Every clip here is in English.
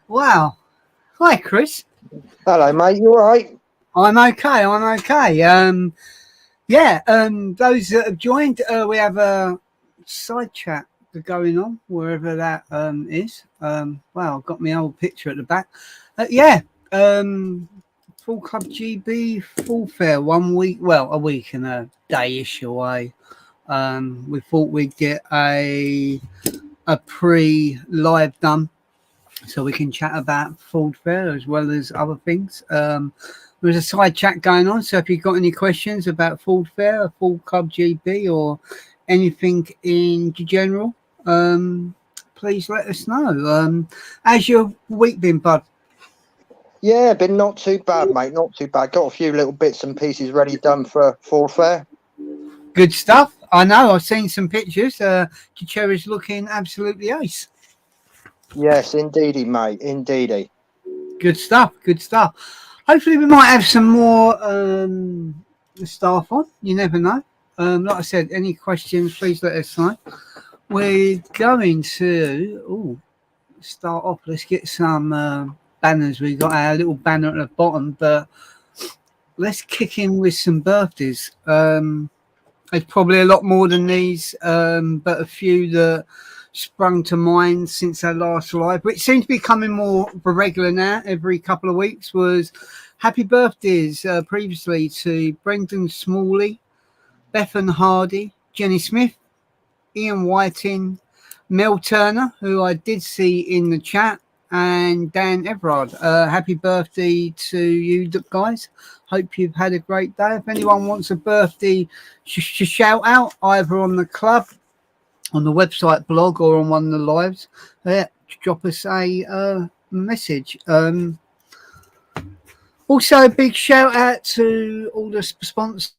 Wow. Hi, Chris. Hello, mate. You all right? I'm okay. Those that have joined, we have a side chat going on, wherever that is. I've got my old picture at the back. Full Club GB Full Fair 1 week, a week and a day-ish away. We thought we'd get a pre-live done so we can chat about Full Fair as well as other things. There's a side chat going on, so if you've got any questions about Full Fair, Full Club GB, or anything in general, please let us know. How's your week been, bud? Yeah, been not too bad, mate. Not too bad. Got a few little bits and pieces ready done for Full Fair. Good stuff. I know. I've seen some pictures. Chichera's looking absolutely ace. Yes, indeedy, mate. Indeedy. Good stuff. Hopefully we might have some more staff on. You never know. Like I said, any questions, please let us know. We're going to start off. Let's get some banners. We got our little banner at the bottom, but let's kick in with some birthdays. There's probably a lot more than these, but a few that sprung to mind since our last live, which seems to be becoming more regular now. Every couple of weeks was happy birthdays previously to Brendan Smalley, Bethan Hardy, Jenny Smith, Ian Whiting, Mel Turner, who I did see in the chat, and Dan Everard. Happy birthday to you guys. Hope you've had a great day. If anyone wants a birthday shout out, either on the club, on the website blog, or on one of the lives, drop us a message. Also, a big shout out to all the sponsors.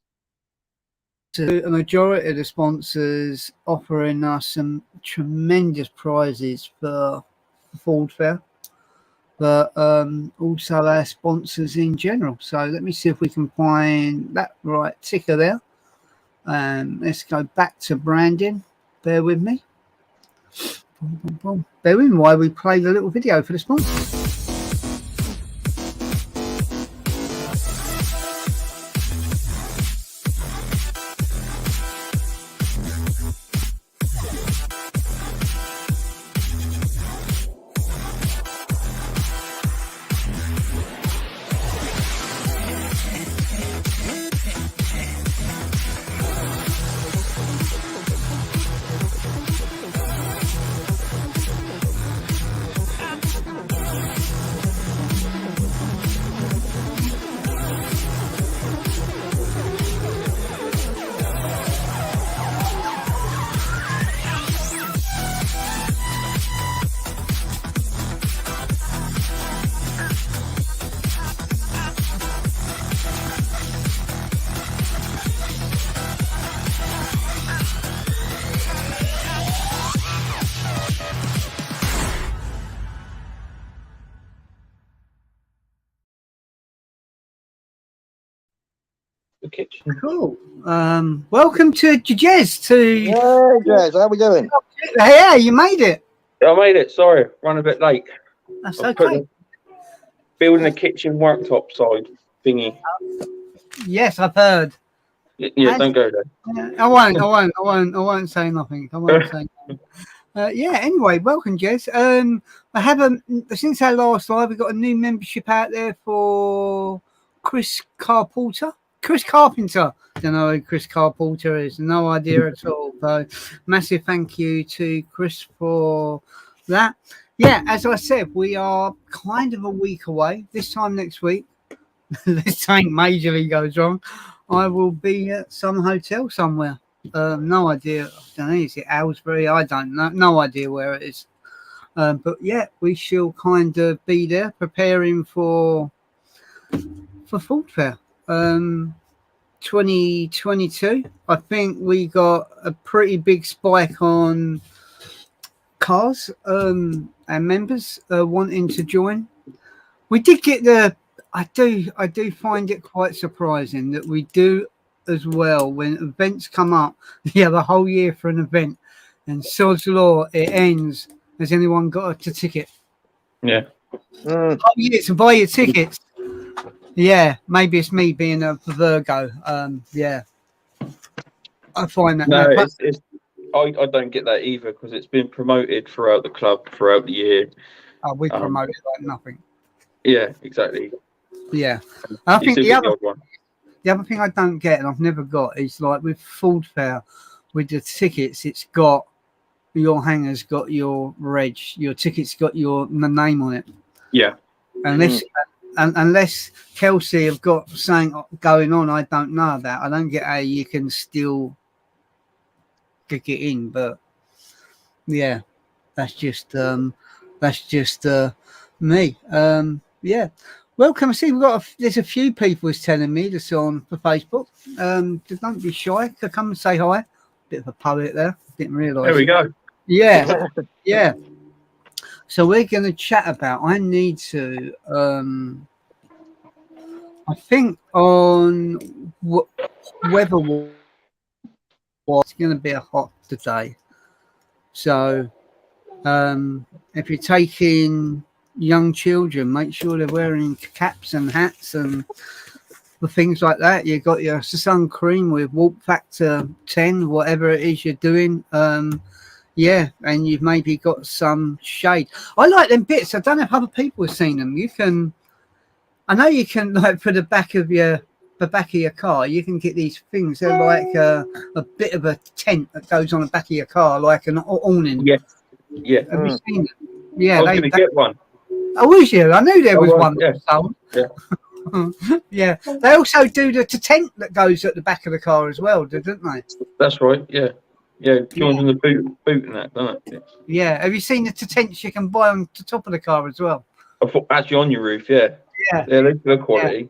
A majority of the sponsors offering us some tremendous prizes for Full Fair, but also our sponsors in general. So let me see if we can find that right ticker there. Let's go back to branding. Bear with me. Bear with me while we play the little video for the sponsors. kitchen. Cool. Welcome to Jez. Yeah, Jez, how we doing? Yeah, you made it. I made it. Sorry, run a bit late. That's I'm okay. building a kitchen worktop side thingy. Yes, I've heard. Yeah, And- don't go there. I won't say nothing. I won't say nothing. Yeah, anyway, welcome, Jez. I have since our last live, we got a new membership out there for Chris Carpenter. Don't know who Chris Carpenter is. No idea at all. So, massive thank you to Chris for that. Yeah, as I said, we are kind of a week away. This time next week, this ain't majorly goes wrong, I will be at some hotel somewhere. No idea. I don't know. Is it Aylesbury? I don't know. No idea where it is. But yeah, we shall kind of be there preparing for Ford Fair 2022. I think we got a pretty big spike on cars and members wanting to join. We did get the. I do find it quite surprising that we do as well when events come up. Yeah, the whole year for an event, and sod's law, it ends. Has anyone got a ticket? Yeah. Mm. Oh, yeah, to buy your tickets. Yeah, maybe it's me being a Virgo. Yeah, I find that. No, I don't get that either because it's been promoted throughout the club throughout the year. We promote it like nothing. Yeah, exactly. Yeah, I think You the still other. get the odd one. The other thing I don't get, and I've never got, is like with Ford Fair, with the tickets, it's got your hanger's got your reg, your ticket's got your name on it. Yeah. Unless Kelsey have got something going on, I don't know about. I don't get how you can still get in, but yeah, that's just me. Yeah. Welcome. I see there's a few people who's telling me that's on for Facebook. Don't be shy. Come and say hi. Bit of a poet there. Didn't realise. There we go. Yeah. Yeah. So we're going to chat about. I need to. I think on weather was going to be a hot today. So if you're taking young children, make sure they're wearing caps and hats and the things like that. You've got your sun cream with warp factor 10, whatever it is you're doing. Yeah, and you've maybe got some shade. I like them bits. I don't know if other people have seen them. I know you can, like, for the back of your car, you can get these things. They're like a bit of a tent that goes on the back of your car, like an awning. Yeah. Yeah. Have you seen them? Yeah, I was going to get one. Oh, was you? I knew there was right, one. yeah. Sold. Yeah. Yeah. They also do the tent that goes at the back of the car as well, don't they? That's right. Yeah. Yeah. Joins in the boot and that, doesn't it? Yeah. Have you seen the tents you can buy on the top of the car as well? I thought actually on your roof. Yeah. Yeah. Yeah. They're quality.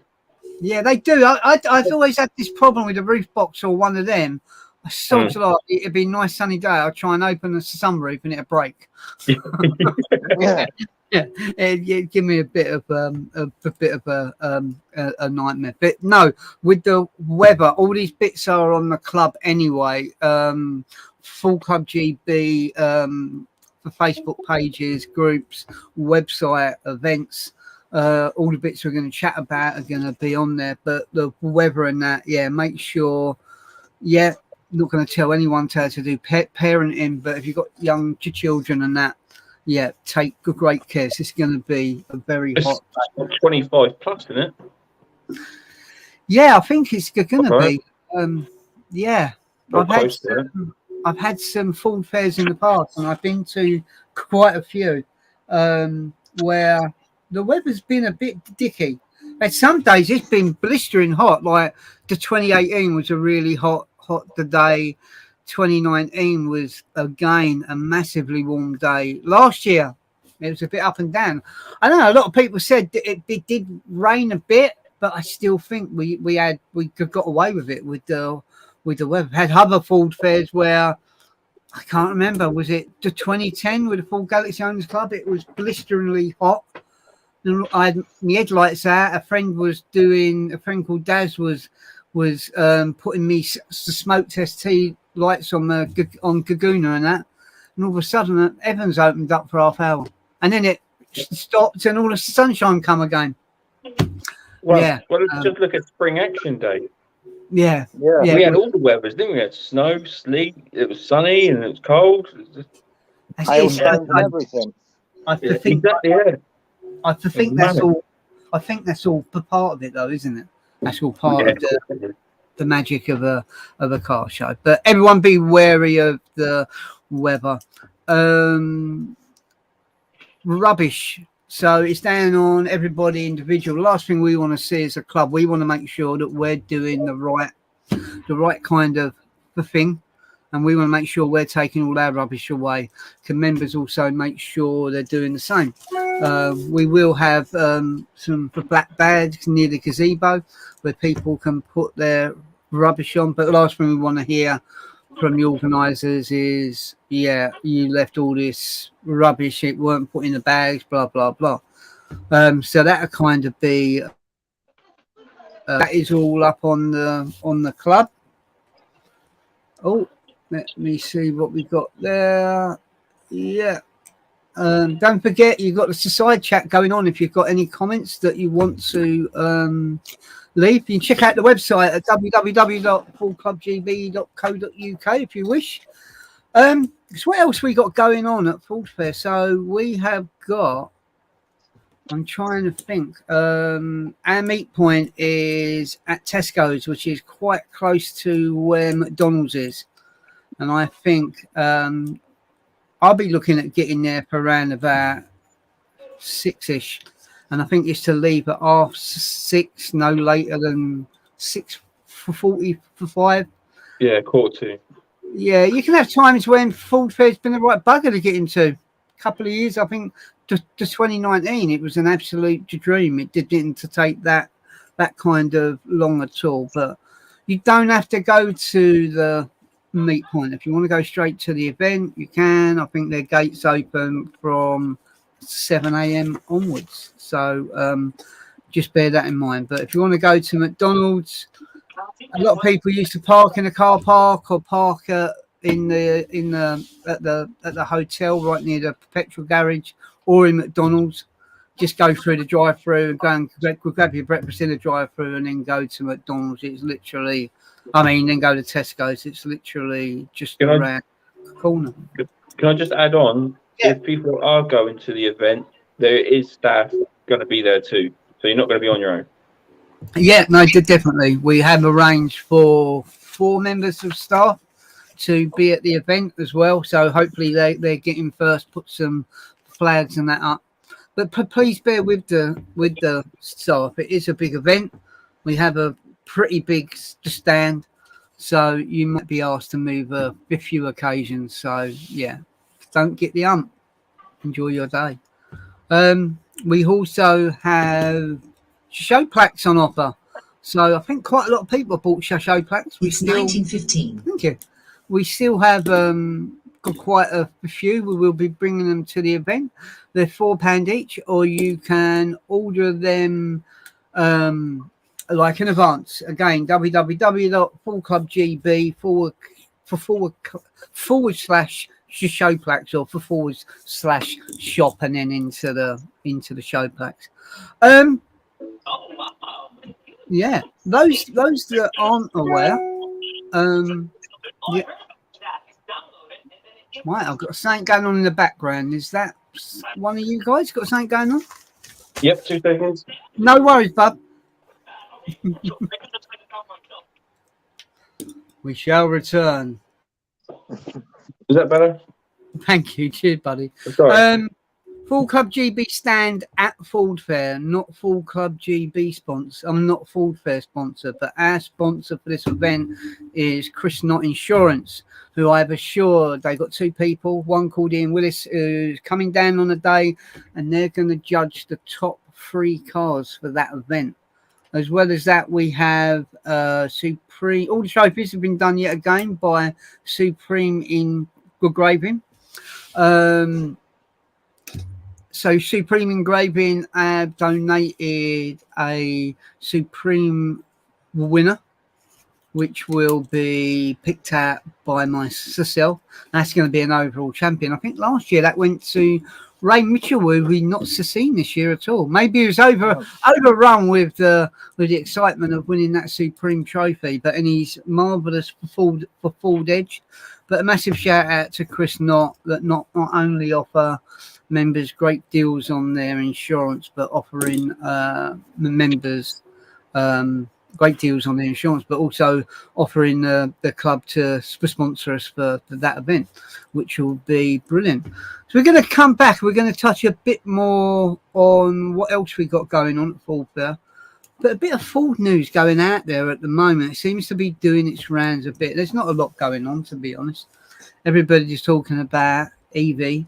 Yeah, they do. I've always had this problem with the roof box or one of them. I sort of like it'd be a nice sunny day. I'll try and open the sunroof and it'll break. Yeah. Yeah, it'd give me a bit of a nightmare. But no, with the weather, all these bits are on the club anyway. Full Club GB, the Facebook pages, groups, website, events. All the bits we're going to chat about are going to be on there. But the weather and that, yeah, make sure. Yeah, not going to tell anyone to do parenting, but if you've got young children and that. Yeah, take great care. This is going to be a very hot. 25 plus, isn't it? Yeah, I think it's going to Okay. be. Yeah, Not close to it. I've had some Ford fairs in the past, and I've been to quite a few where the weather's been a bit dicky. And some days it's been blistering hot. Like the 2018 was a really hot day. 2019 was again a massively warm day. Last year it was a bit up and down. I know a lot of people said it did rain a bit, but I still think we got away with it with the weather. We've had other Ford fairs where I can't remember, was it the 2010 with the Ford Galaxy Owners Club? It was blisteringly hot. I had my headlights out. A friend called Daz was was putting me smoke test tea lights on on Gaguna and that, and all of a sudden Evans opened up for half hour, and then it stopped, and all the sunshine come again. Well, Yeah, just look at Spring Action Day. Yeah. Yeah. We had all the weathers, didn't we? We had snow, sleet, it was sunny and it was cold. Hailstones and everything. I think that's all. I think that's all part of it, though, isn't it? That's all part of the magic of a car show. But everyone be wary of the weather. Rubbish. So it's down on everybody individual. The last thing we want to see as a club, we want to make sure that we're doing the right kind of the thing, and we want to make sure we're taking all our rubbish away. Can members also make sure they're doing the same? We will have some black bags near the gazebo where people can put their rubbish on. But the last thing we want to hear from the organisers is, yeah, you left all this rubbish, it weren't put in the bags, blah blah blah. So that'll kind of be that is all up on the club. Oh, let me see what we've got there. Yeah. Don't forget, you've got the side chat going on. If you've got any comments that you want to leave, you can check out the website at www.fullclubgb.co.uk if you wish. So what else we got going on at Ford Fair? So we have got, I'm trying to think, our meet point is at Tesco's, which is quite close to where McDonald's is. And I think I'll be looking at getting there for around about 6ish. And I think it's to leave at 6:30, no later than 6:45. Yeah, 1:45. Yeah, you can have times when Ford Fair's been the right bugger to get into. A couple of years, I think, to 2019, it was an absolute dream. It didn't take that kind of long at all. But you don't have to go to the meet point. If you want to go straight to the event, you can. I think their gates open from 7 a.m. onwards. So just bear that in mind. But if you want to go to McDonald's, a lot of people used to park in a car park or park at the hotel right near the petrol garage or in McDonald's. Just go through the drive-through and go and grab your breakfast in the drive-through and then go to McDonald's. It's literally, then go to Tesco's. It's literally just around the corner. Can I just add on? Yeah. If people are going to the event, there is staff going to be there too. So you're not going to be on your own. Yeah, no, definitely. We have arranged for 4 members of staff to be at the event as well. So hopefully they're getting first, put some flags and that up. But please bear with the staff. It is a big event. We have a pretty big stand, so you might be asked to move a few occasions. So yeah, don't get the hump. Enjoy your day. We also have show plaques on offer. So I think quite a lot of people bought show plaques. It's 1915. Thank you. We still have got quite a few. We will be bringing them to the event. They're £4 each, or you can order them like in advance. Again, www.fullclubgb/show plaques or /shop and then into the show plaques. Yeah, those that aren't aware, yeah. Right, I've got something going on in the background. Is that one of you guys got something going on? Yep, 2 seconds. No worries, bub. We shall return. Is that better? Thank you. Cheers, buddy. Sorry. Full Club GB stand at Ford Fair, not Full Club GB sponsor. I'm not Ford Fair sponsor, but our sponsor for this event is Chris Knott Insurance, who I've assured they've got 2 people, one called Ian Willis, who's coming down on the day, and they're going to judge the top 3 cars for that event. As well as that, we have Supreme. All the trophies have been done yet again by Supreme in Engraving. So Supreme Engraving have donated a Supreme winner which will be picked out by myself. That's going to be an overall champion. I think last year that went to Ray Mitchell, who we not seen this year at all. Maybe he was overrun with the excitement of winning that Supreme Trophy, but and he's marvellous for Ford Edge. But a massive shout out to Chris Knott that not only offer members great deals on their insurance, but offering the members great deals on the insurance, but also offering the club to sponsor us for that event, which will be brilliant. So we're going to come back. We're going to touch a bit more on what else we got going on at Ford Fair. But a bit of Ford news going out there at the moment. It seems to be doing its rounds a bit. There's not a lot going on, to be honest. Everybody's talking about EV.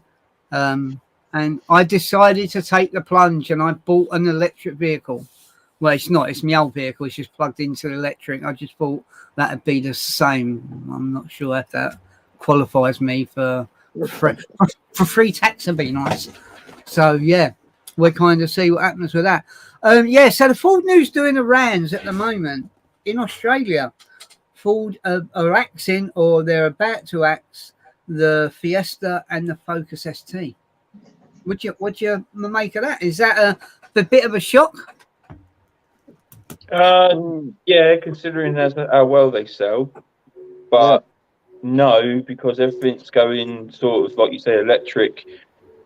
And I decided to take the plunge and I bought an electric vehicle. Well, it's not. It's my old vehicle. It's just plugged into the electric. I just thought that'd be the same. I'm not sure if that qualifies me for free tax. Would be nice. So yeah, we'll kind of see what happens with that. Yeah. So the Ford news doing the rounds at the moment in Australia. Ford are axing, or they're about to axe, the Fiesta and the Focus ST. What you make of that? Is that a bit of a shock? Yeah, considering how well they sell, but no, because everything's going sort of like you say, electric,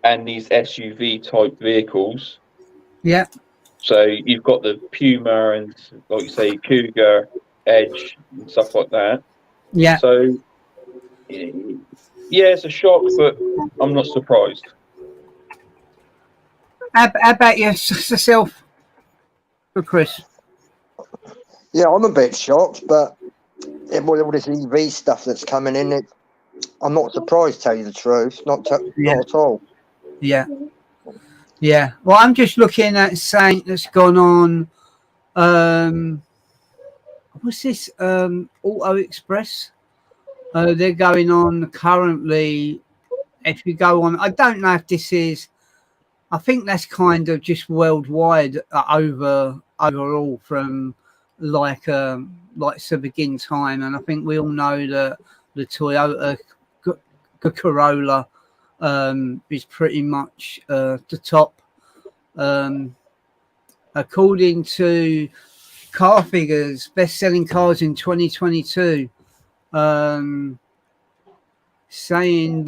and these SUV type vehicles. Yeah. So you've got the Puma and, like you say, Cougar, Edge, and stuff like that. Yeah. So yeah, it's a shock, but I'm not surprised. How about yourself, Chris? Yeah, I'm a bit shocked, but all this EV stuff that's coming in, I'm not surprised, to tell you the truth. Not at all. Yeah. Yeah. Well, I'm just looking at something that's gone on. What's this? Auto Express. They're going on currently. If you go on, I don't know if this is. I think that's kind of just worldwide overall from like begin time, and I think we all know that the Toyota Corolla is pretty much the top. According to Car Figures, best-selling cars in 2022. Saying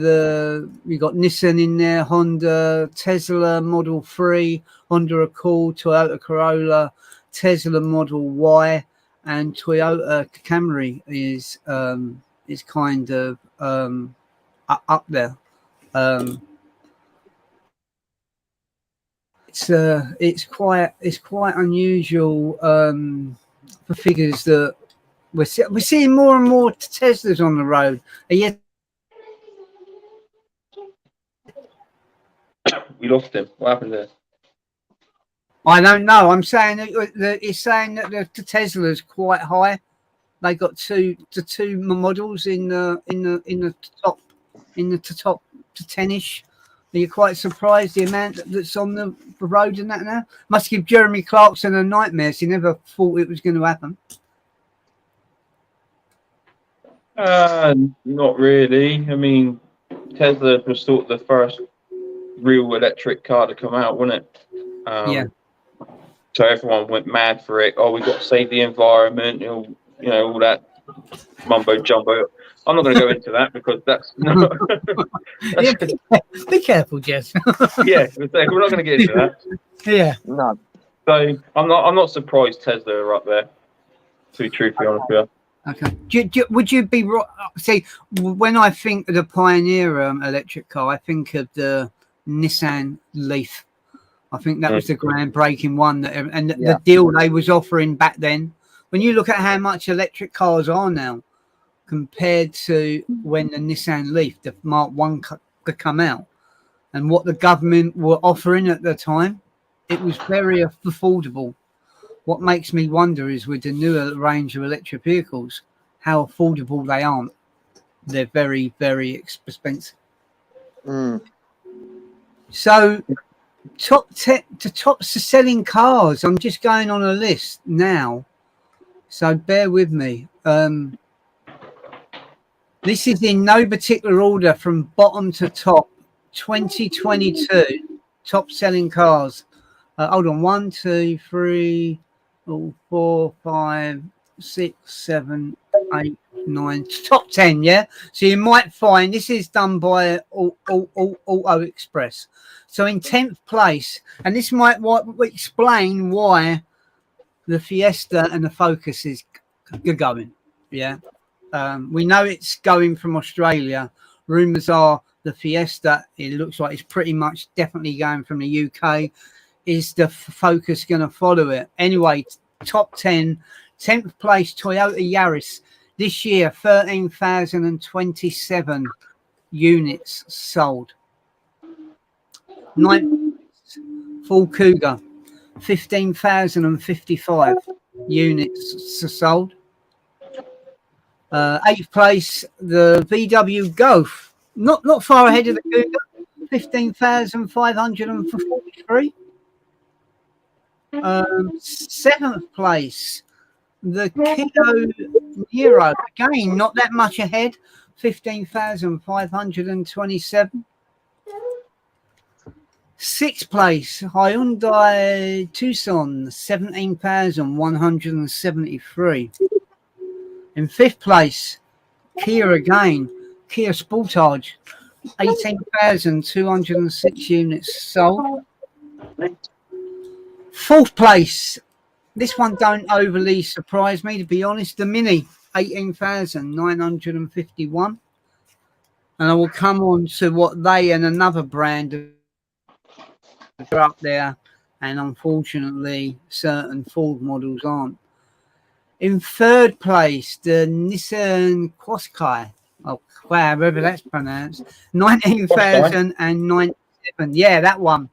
we got Nissan in there, Honda, Tesla Model 3, Honda Accord, Toyota Corolla, Tesla Model Y, and Toyota Camry is kind of up there. It's quite unusual for figures that we're seeing more and more Teslas on the road. Yet We lost him. What happened there? I don't know. I'm saying that it's saying that the Tesla is quite high. They got two models in the top to 10ish. Are you quite surprised the amount that's on the road and that now? Must give Jeremy Clarkson a nightmare. He never thought it was going to happen. Not really. I mean, Tesla was sort of the first real electric car to come out, wasn't it? Yeah. So everyone went mad for it. Oh, we've got to save the environment, all that mumbo jumbo. I'm not going to go into that because that's not. Be careful, Jess. Yeah, we're not going to get into that. Yeah. No. So I'm not surprised Tesla are up there. To be truthfully honest with you. Okay. Would you be see when I think of the Pioneer electric car, I think of the Nissan Leaf. I think that was the groundbreaking one, the deal they was offering back then. When you look at how much electric cars are now compared to when the Nissan Leaf, the Mark 1 could come out, and what the government were offering at the time, it was very affordable. What makes me wonder is with the newer range of electric vehicles, how affordable they aren't. They're very, very expensive. So top selling cars, I'm just going on a list now. So bear with me. This is in no particular order from bottom to top. 2022 top selling cars. Hold on, 1, 2, 3, 4, 5, 6, 7, 8, 9. Top 10, yeah. So you might find this is done by Auto Express. So in 10th place, and this might explain why the Fiesta and the Focus is going. Yeah. We know it's going from Australia. Rumours are the Fiesta, it looks like it's pretty much definitely going from the UK. Is the Focus going to follow it? Anyway, top 10, 10th place, Toyota Yaris. This year, 13,027 units sold. 9th, Ford Cougar, 15,055 units sold. 8th place, the VW Golf, not far ahead of the Cougar, 15,543. 7th place, the Kia Niro, again not that much ahead, 15,527. 6th place, Hyundai Tucson, 17,173. In 5th place, Kia again, Kia Sportage, 18,206 units sold. 4th place, this one don't overly surprise me, to be honest, the Mini, 18,951. And I will come on to what they and another brand are up there, and unfortunately certain Ford models aren't. In 3rd place, the Nissan Qashqai, however that's pronounced, 19,097. Yeah, that one.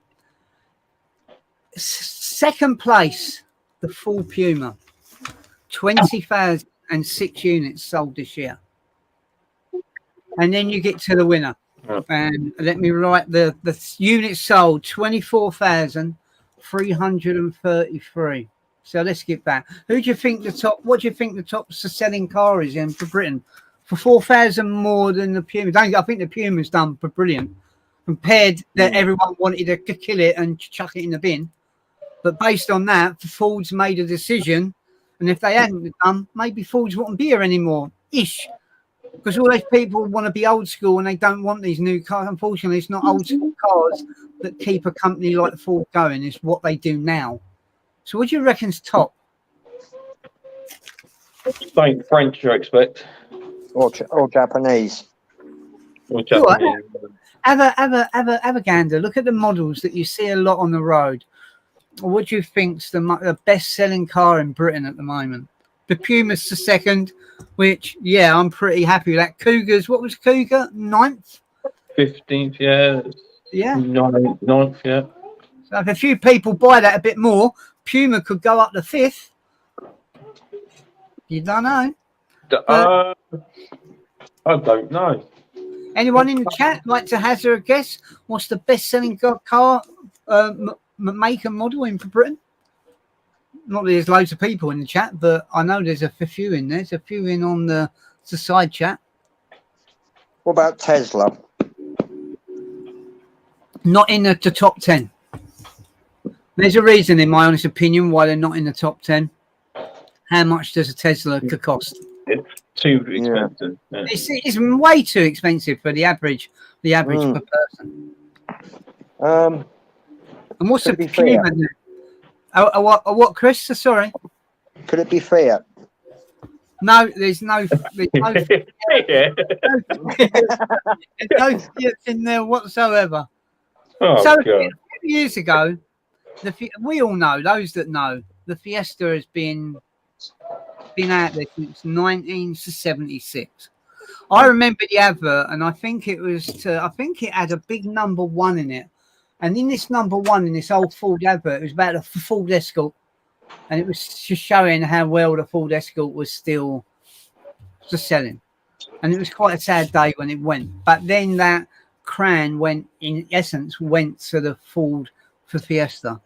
2nd place, the Ford Puma, 20,006 units sold this year. And then you get to the winner. And let me write the units sold, 24,333. So let's get back. What do you think the top selling car is in for Britain? For 4,000 more than the Puma. I think the Puma's done for brilliant. Compared that everyone wanted to kill it and chuck it in the bin. But based on that, Ford's made a decision. And if they hadn't done, maybe Ford's wouldn't be here anymore. Because all those people want to be old school and they don't want these new cars. Unfortunately, it's not old school cars that keep a company like Ford going. It's what they do now. So what do you reckon's top? Something French, I expect. Or Japanese. Or Japanese. Have a gander. Look at the models that you see a lot on the road. What do you think's the best-selling car in Britain at the moment? The Puma's the 2nd, which, yeah, I'm pretty happy with that. Cougars, what was Cougar? 9th? 15th, yeah. Yeah. 9th, yeah. So if a few people buy that a bit more, Puma could go up to 5th. You don't know. I don't know. Anyone in the chat like to hazard a guess? What's the best-selling car, make and model in Britain? Not that there's loads of people in the chat, but I know there's a few in there. There's a few in on the side chat. What about Tesla? Not in the top 10. There's a reason, in my honest opinion, why they're not in the top 10. How much does a Tesla cost? It's too expensive. Yeah. It's way too expensive for the average per person. And what's the Puma? What, Chris? Sorry. Could it be Fiat? No, there's no Fiat in there whatsoever. Oh, so God. a few years ago, we all know, those that know, the Fiesta has been out there since 1976. I remember the advert, and I think it had a big number 1 in it. And in this number 1 in this old Ford advert, it was about a Ford Escort, and it was just showing how well the Ford Escort was still just selling. And it was quite a sad day when it went. But then that crown went to the Ford for Fiesta.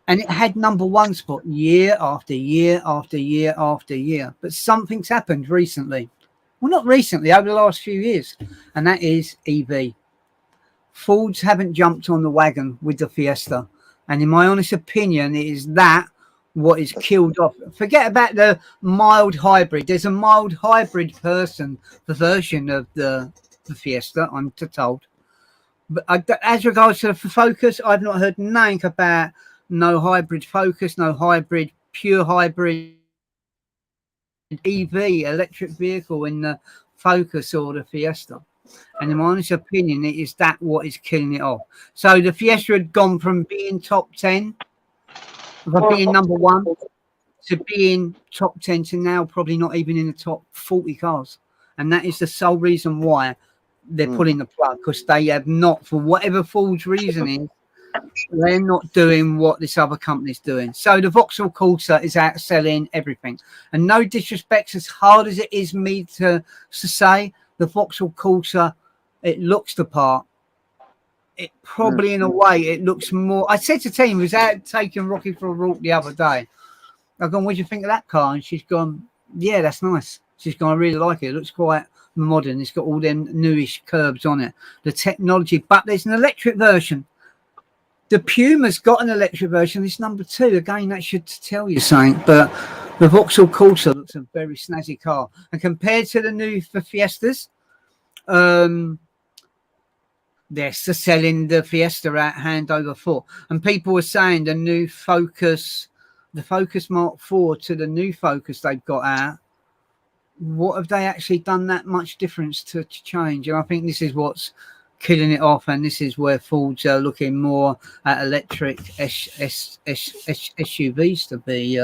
And it had number one spot year after year after year after year. But something's happened recently. Well, not recently, over the last few years. And that is EV. Fords haven't jumped on the wagon with the Fiesta. And in my honest opinion, it is that what is killed off. Forget about the mild hybrid. There's a mild hybrid version of the Fiesta, I'm told. But as regards to the Focus, I've not heard nothing about no hybrid Focus, no hybrid, pure hybrid EV, electric vehicle in the Focus or the Fiesta. And in my honest opinion, it is that what is killing it off. So the Fiesta had gone from being top 10, from being number one, to being top 10 to now probably not even in the top 40 cars. And that is the sole reason why they're pulling the plug, because they have not, for whatever Ford's reasoning, they're not doing what this other company's doing. So the Vauxhall Corsa is outselling everything. And no disrespect, as hard as it is me to say, the Vauxhall Corsa, it looks the part. It probably, in a way, it looks more. I said to Team, was out taking Rocky for a walk the other day. I've gone, what do you think of that car? And she's gone, yeah, that's nice. She's gone, I really like it. It looks quite modern. It's got all them newish curbs on it. The technology, but there's an electric version. The Puma's got an electric version. It's number 2. Again, that should tell you something. But the Vauxhall Corsa looks a very snazzy car. And compared to the new Fiestas, they're selling the Fiesta out hand over foot. And people were saying the new Focus, the Focus Mark IV to the new Focus they've got out, what have they actually done that much difference to change? And I think this is what's killing it off, and this is where Fords are looking more at electric SUVs, to be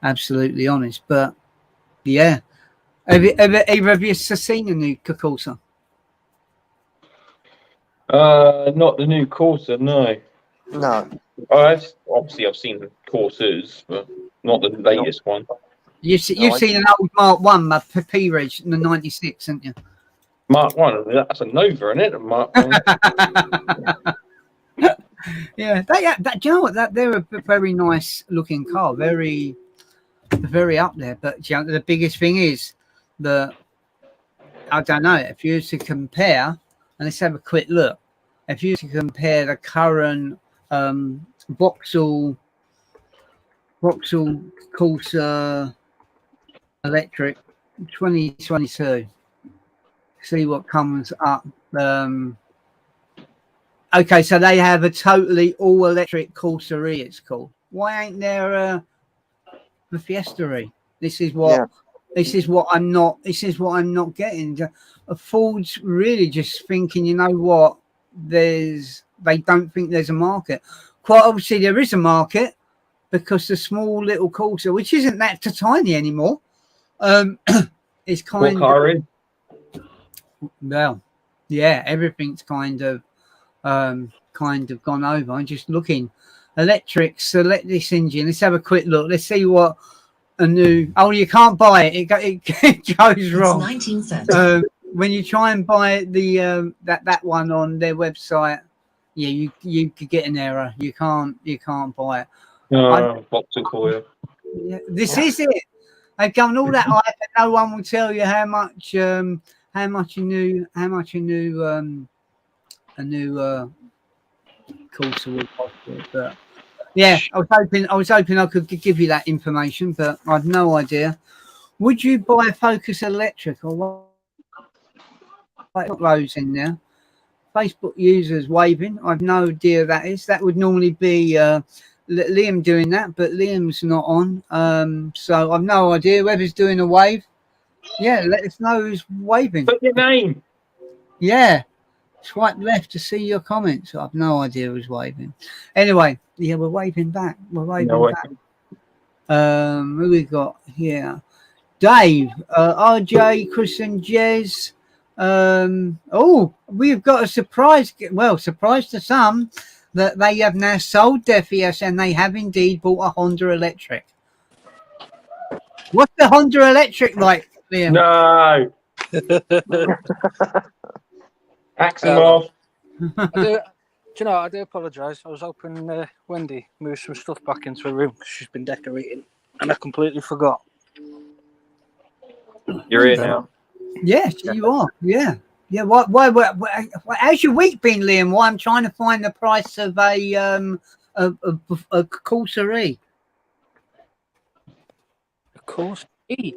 absolutely honest. But yeah, have either of you seen a new Corsa? Not the new Corsa, no. No. Obviously I've seen the Corsas, but not the latest one. You've seen an old Mark 1, P-Reg in the 96, haven't you? Mark 1, that's a Nova, isn't it? Mark 1. Yeah, do you know what? They're a very nice looking car, very up there. But you know, the biggest thing is that, I don't know, if you were to compare, and let's have a quick look, if you were to compare the current Vauxhall Corsa electric 2022, see what comes up. Okay, so they have a totally all electric Corsa-y, it's called. Why ain't there the Fiesta-y? This is what I'm not getting. Ford's really just thinking, you know what, they don't think there's a market. Quite obviously there is a market, because the small little Corsa, which isn't that tiny anymore, is kind of, well, yeah, everything's kind of gone over. I'm just looking. Electric, select this engine. Let's have a quick look. Let's see what a new. Oh, you can't buy it. It goes wrong. 1930. When you try and buy the that one on their website, yeah, you could get an error. You can't buy it. Boxing for you. Yeah, this is it. They've done all that hype, and no one will tell you how much a new Corsa will cost it. But yeah, I was hoping I could give you that information, but I've no idea. Would you buy a Focus electric or what? Like those in there. Facebook users waving. I've no idea who that is. That would normally be Liam doing that, but Liam's not on. So I've no idea whoever's doing a wave. Yeah, let us know who's waving. Put your name. Yeah. Swipe left to see your comments. I've no idea who's waving. Anyway, yeah, we're waving back. We're waving back. Who we got here? Dave, RJ, Chris and Jez. We've got a surprise. Well, surprise to some that they have now sold their Fiesta and they have indeed bought a Honda Electric. What's the Honda Electric like, Liam? No. Axe him off. you know, I do apologise. I was hoping Wendy moved some stuff back into her room because she's been decorating, and I completely forgot. You're here now. Yes, you are. Yeah. Yeah. Why, how's your week been, Liam? Why I'm trying to find the price of a Corsa E. Of course, A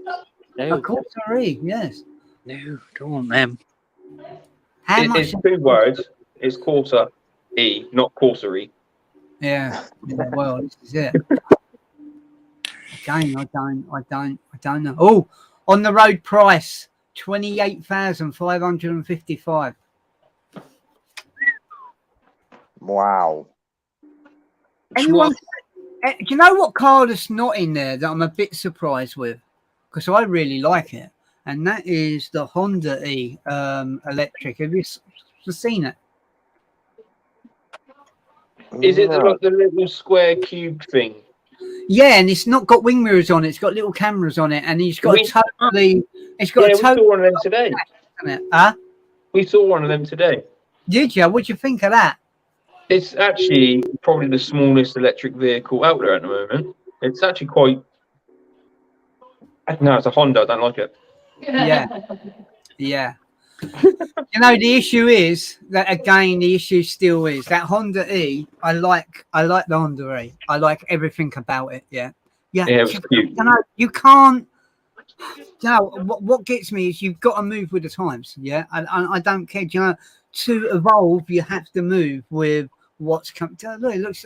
no, Corsa E, yes. no, don't want them. How much? It's 2 words. It's Corsa E, not Corsa E. Yeah. Well, this is it. Again, I don't know. Oh, on the road price, 28,555. Wow. Anyone? Do you know what car that's not in there that I'm a bit surprised with? Because I really like it, and that is the Honda E electric. Have you seen it? Is it No. like the little square cube thing? Yeah, and it's not got wing mirrors on it. It's got little cameras on it, and it's got We saw one of them today. We saw one of them today. Did you? What'd you think of that? It's actually probably the smallest electric vehicle out there at the moment. It's actually quite. No, it's a Honda. I don't like it. Yeah. You know, the issue is that again, the issue still is that Honda E. I like the Honda E. I like everything about it. Yeah. Yeah, it was cute. You know, you can't. You know, what gets me is you've got to move with the times. Yeah, I don't care. You know, to evolve, you have to move with what's coming. Look, it looks.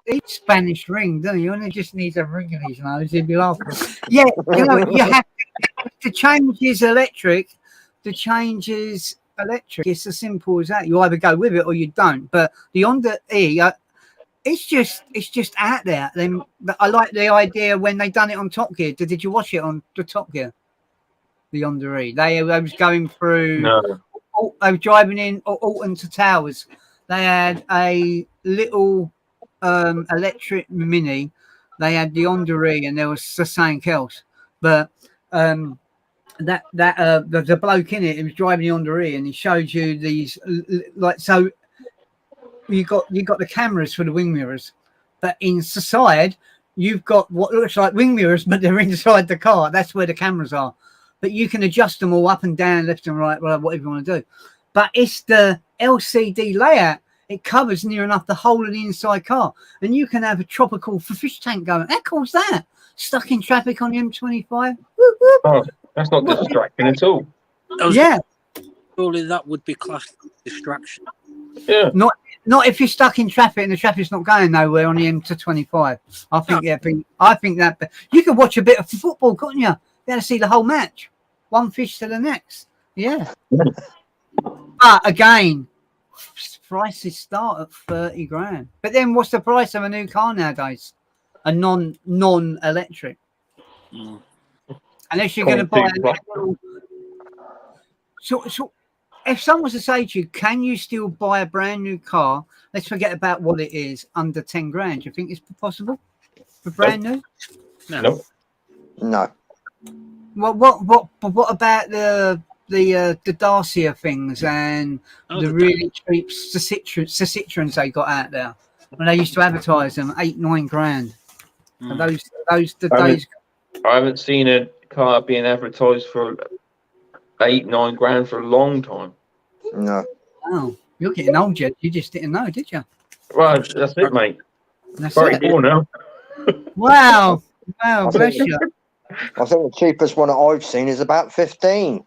Each Spanish ring, don't you? And it just needs a ring in his nose. He'd be laughing. Yeah, you know, you have to change his electric. The change is electric. It's as simple as that. You either go with it or you don't. But the Honda E, it's just out there. Then I like the idea when they done it on Top Gear. Did you watch it on the Top Gear? The Honda E. They was going through. No. They were driving in Alton to Towers. They had a little electric Mini. They had the Honda E, and there was something else. But the bloke in it, he was driving the Honda E, and he showed you these like so. You got the cameras for the wing mirrors, but inside you've got what looks like wing mirrors, but they're inside the car. That's where the cameras are. But you can adjust them all up and down, left and right, whatever you want to do. But it's the LCD layout. It covers near enough the whole of the inside car, and you can have a tropical fish tank going. How cool's that? Stuck in traffic on the M25. Whoop, whoop. Oh, that's not distracting at all. Yeah, Surely that would be classed as distraction. Yeah. Not if you're stuck in traffic and the traffic's not going nowhere on the M25. I think that you could watch a bit of football, couldn't you? You had to see the whole match, one fish to the next. Yeah. But again, prices start at 30 grand. But then what's the price of a new car nowadays? A non-electric. Unless you're going to buy a little. So if someone was to say to you, can you still buy a brand new car? Let's forget about what it is, under 10 grand. Do you think it's possible for brand new? No. No. What about the Dacia things and the really cheap Citroens they got out there when they used to advertise them 8-9 grand? Those days. I haven't seen a car being advertised for 8-9 grand for a long time. No. Oh, you're getting old, yet. You just didn't know, did you? Well, that's it, mate. That's Very it. cool now. Wow, bless you. I think the cheapest one that I've seen is about 15.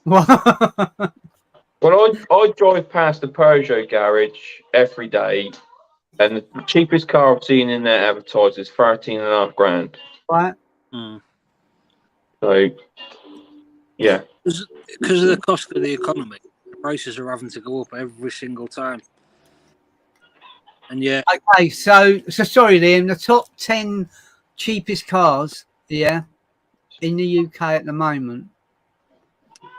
Well, I drive past the Peugeot garage every day, and the cheapest car I've seen in there advertised is 13.5 grand. Right. So, yeah. Because of the cost of the economy, the prices are having to go up every single time. And yeah. Okay, so sorry, Liam. The top 10 cheapest cars, in the UK at the moment.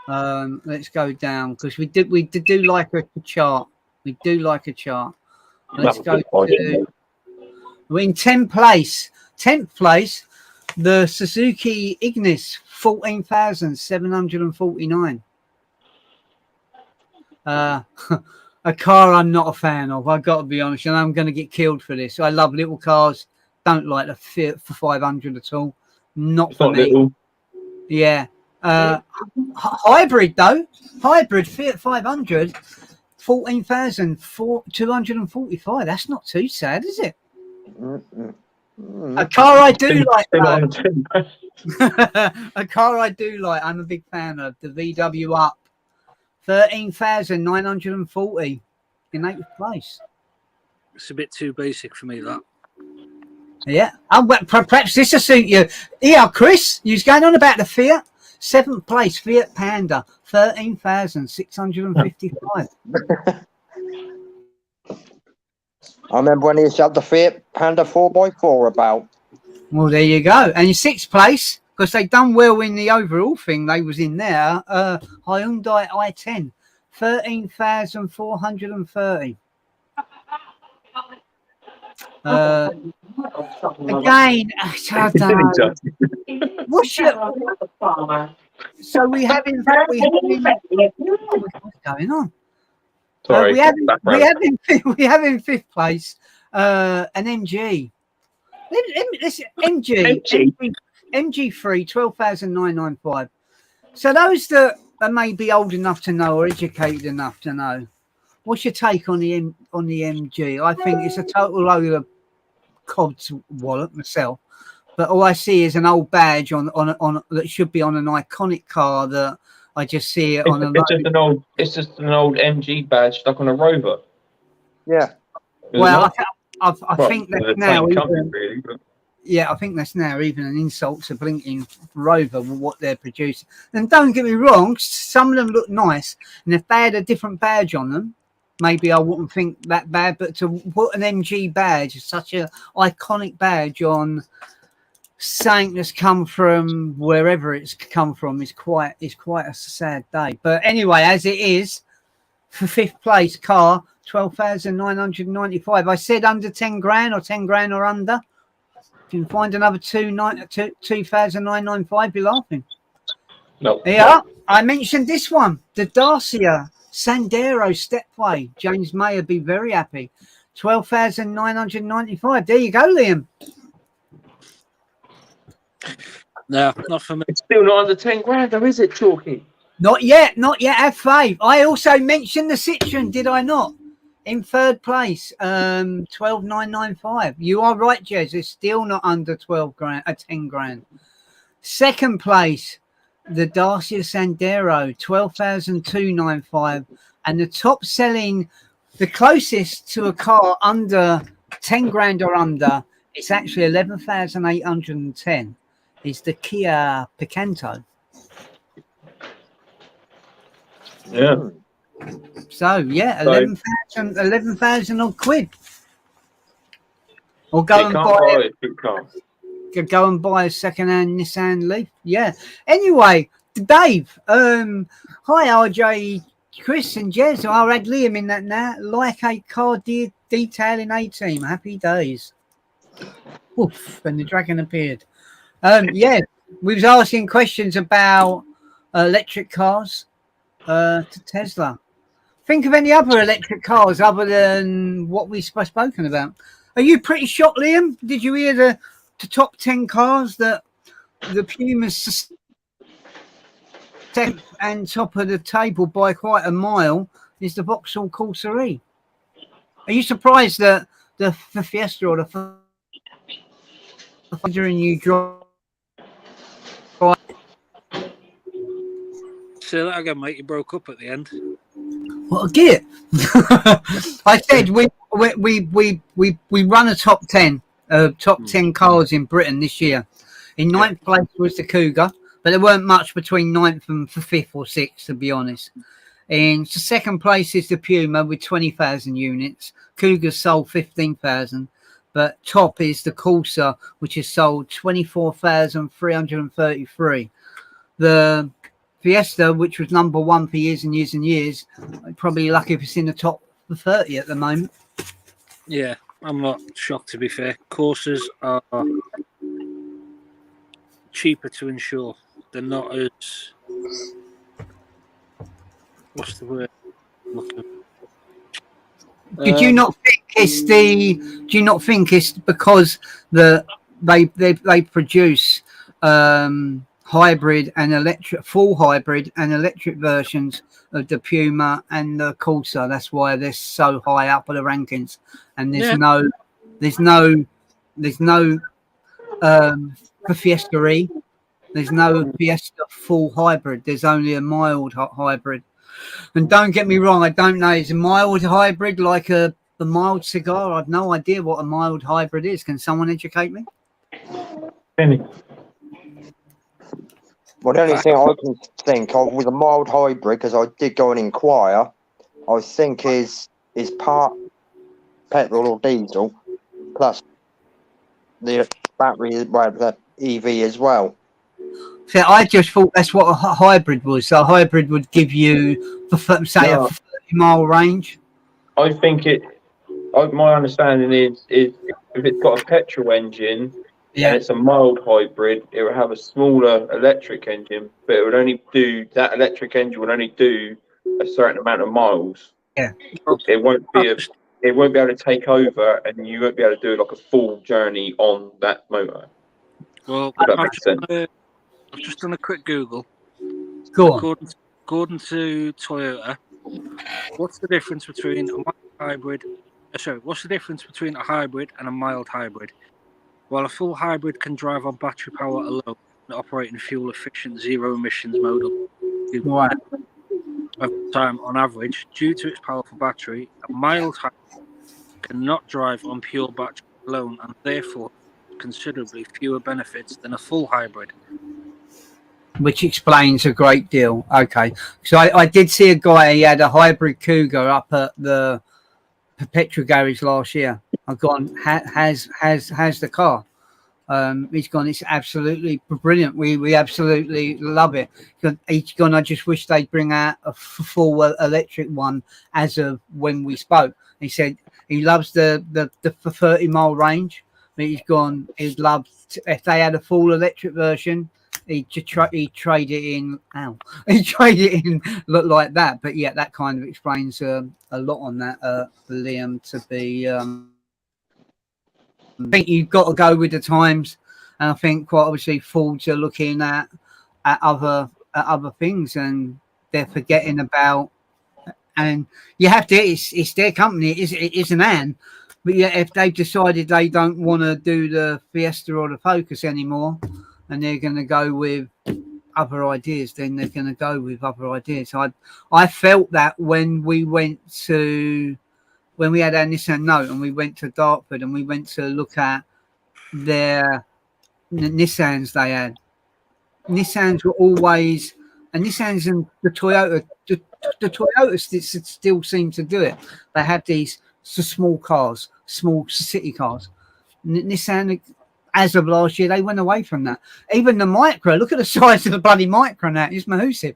Let's go down because we did do like a chart. We do like a chart. Let's go to. We're in 10th place. 10th place, the Suzuki Ignis, 14,749. a car I'm not a fan of. I've got to be honest, and I'm going to get killed for this. I love little cars. Don't like the Fiat for 500 at all. Not It's for not me. little. Yeah. Hybrid though. Hybrid Fiat 500. 14,245. That's not too sad, is it? A car I do like. Still on Though. the 10. A car I do like. I'm a big fan of the VW Up. 13,940 in 8th place. It's a bit too basic for me, that. Yeah. Perhaps this will suit you. Yeah, Chris, you was going on about the Fiat. 7th place, Fiat Panda. 13,655. I remember when he used to have the Fiat Panda 4x4 about. Well, there you go. And in 6th place, because they done well in the overall thing, they was in there. Hyundai i10, 13,430. Again, what's your? So we having what's going on? Sorry. we have in 5th place an MG. This MG3 12,995. So those that are maybe old enough to know or educated enough to know, what's your take on the MG? I think it's a total load of cob's wallet myself, but all I see is an old badge on that should be on an iconic car that I just see it on. It's just an old MG badge stuck on a Rover. Yeah. Well, I think that's now. Really, but... Yeah, I think that's now even an insult to blinking Rover with what they're producing. And don't get me wrong, some of them look nice, and if they had a different badge on them, maybe I wouldn't think that bad. But to put an MG badge, such an iconic badge on something that's come from wherever it's come from, is quite a sad day. But anyway, as it is, for 5th place car, 12,995. I said under 10 grand or 10 grand or under. If you can find another 2,995, be laughing. No. Yeah, I mentioned this one, the Dacia Sandero Stepway. James Mayer be very happy. 12,995. There you go, Liam. No, not for me. It's still not under 10 grand, though, is it, Chalky? Not yet. Have faith. I also mentioned the Citroen, did I not? In 3rd place, 12,995. You are right, Jez. It's still not under 10 grand. 2nd place, the Dacia Sandero, 12,295. And the top selling, the closest to a car under 10 grand or under, it's actually 11,810. Is the Kia Picanto. Yeah. So yeah, 11,000 odd quid. Or go and buy a second-hand Nissan Leaf. Yeah. Anyway, Dave. Hi RJ, Chris and Jez. I'll add Liam in that now. Like a car detailing A-team. Happy days. Oof, and the dragon appeared. Yeah, we was asking questions about electric cars to Tesla. Think of any other electric cars other than what we've spoken about. Are you pretty shocked, Liam? Did you hear the top 10 cars that the Puma's and top of the table by quite a mile is the Vauxhall Corsa E? Are you surprised that the Fiesta or the during you drive? Say that again, mate. You broke up at the end. What a git! I said we run a top 10 cars in Britain this year. In 9th place was the Cougar, but there weren't much between 9th and 5th or 6th, to be honest. In 2nd place is the Puma with 20,000 units. Cougar sold 15,000, but top is the Corsa, which has sold 24,333. The Fiesta, which was number 1 for years and years and years, probably lucky if it's in the top 30 at the moment. Yeah, I'm not shocked, to be fair. Corsas are cheaper to insure. They're not as... what's the word? looking. Did you not think it's the? Do you not think it's because they produce hybrid and electric, full hybrid and electric versions of the Puma and the Corsa? That's why they're so high up on the rankings. And there's no Fiesta E. There's no Fiesta full hybrid. There's only a mild hybrid. And don't get me wrong, I don't know. Is a mild hybrid like a mild cigar? I've no idea what a mild hybrid is. Can someone educate me? Penny. Well, the only thing I can think of with a mild hybrid, because I did go and inquire, I think is part petrol or diesel, plus the battery, well, the EV as well. So I just thought that's what a hybrid was. So a hybrid would give you, say, a 30-mile range. I think my understanding is if it's got a petrol engine and it's a mild hybrid, it will have a smaller electric engine, but it would only do, that electric engine would only do a certain amount of miles. Yeah. It won't be able to take over, and you won't be able to do like a full journey on that motor. Well, I've just done a quick Google. Go on. According to Toyota, what's the difference between a mild hybrid? What's the difference between a hybrid and a mild hybrid? While a full hybrid can drive on battery power alone and operate in fuel-efficient, zero-emissions mode of time on average, due to its powerful battery, a mild hybrid cannot drive on pure battery alone and therefore considerably fewer benefits than a full hybrid. Which explains a great deal. Okay. So I did see a guy, he had a hybrid Cougar up at the petrol garage last year. I've gone, has the car. He's gone, it's absolutely brilliant. We absolutely love it. He's gone, I just wish they'd bring out a full electric one as of when we spoke. He said he loves the 30-mile range, but he's gone, he'd love if they had a full electric version. He'd trade it in. He'd trade it in, look like that. But yeah, that kind of explains a lot on that, Liam. To be, I think you've got to go with the times, and I think quite obviously Fords are looking at other things, and they're forgetting about. And you have to. It's their company. It isn't Anne. But yeah, if they've decided they don't want to do the Fiesta or the Focus anymore, and they're going to go with other ideas, then they're going to go with other ideas. I felt that when we had our Nissan Note and we went to Dartford and we went to look at their Nissans they had. Nissans were always, and Nissans and the Toyota, the Toyota still seem to do it. They had these small cars, small city cars. Nissan, as of last year, they went away from that. Even the Micra, look at the size of the bloody Micra now. It's massive.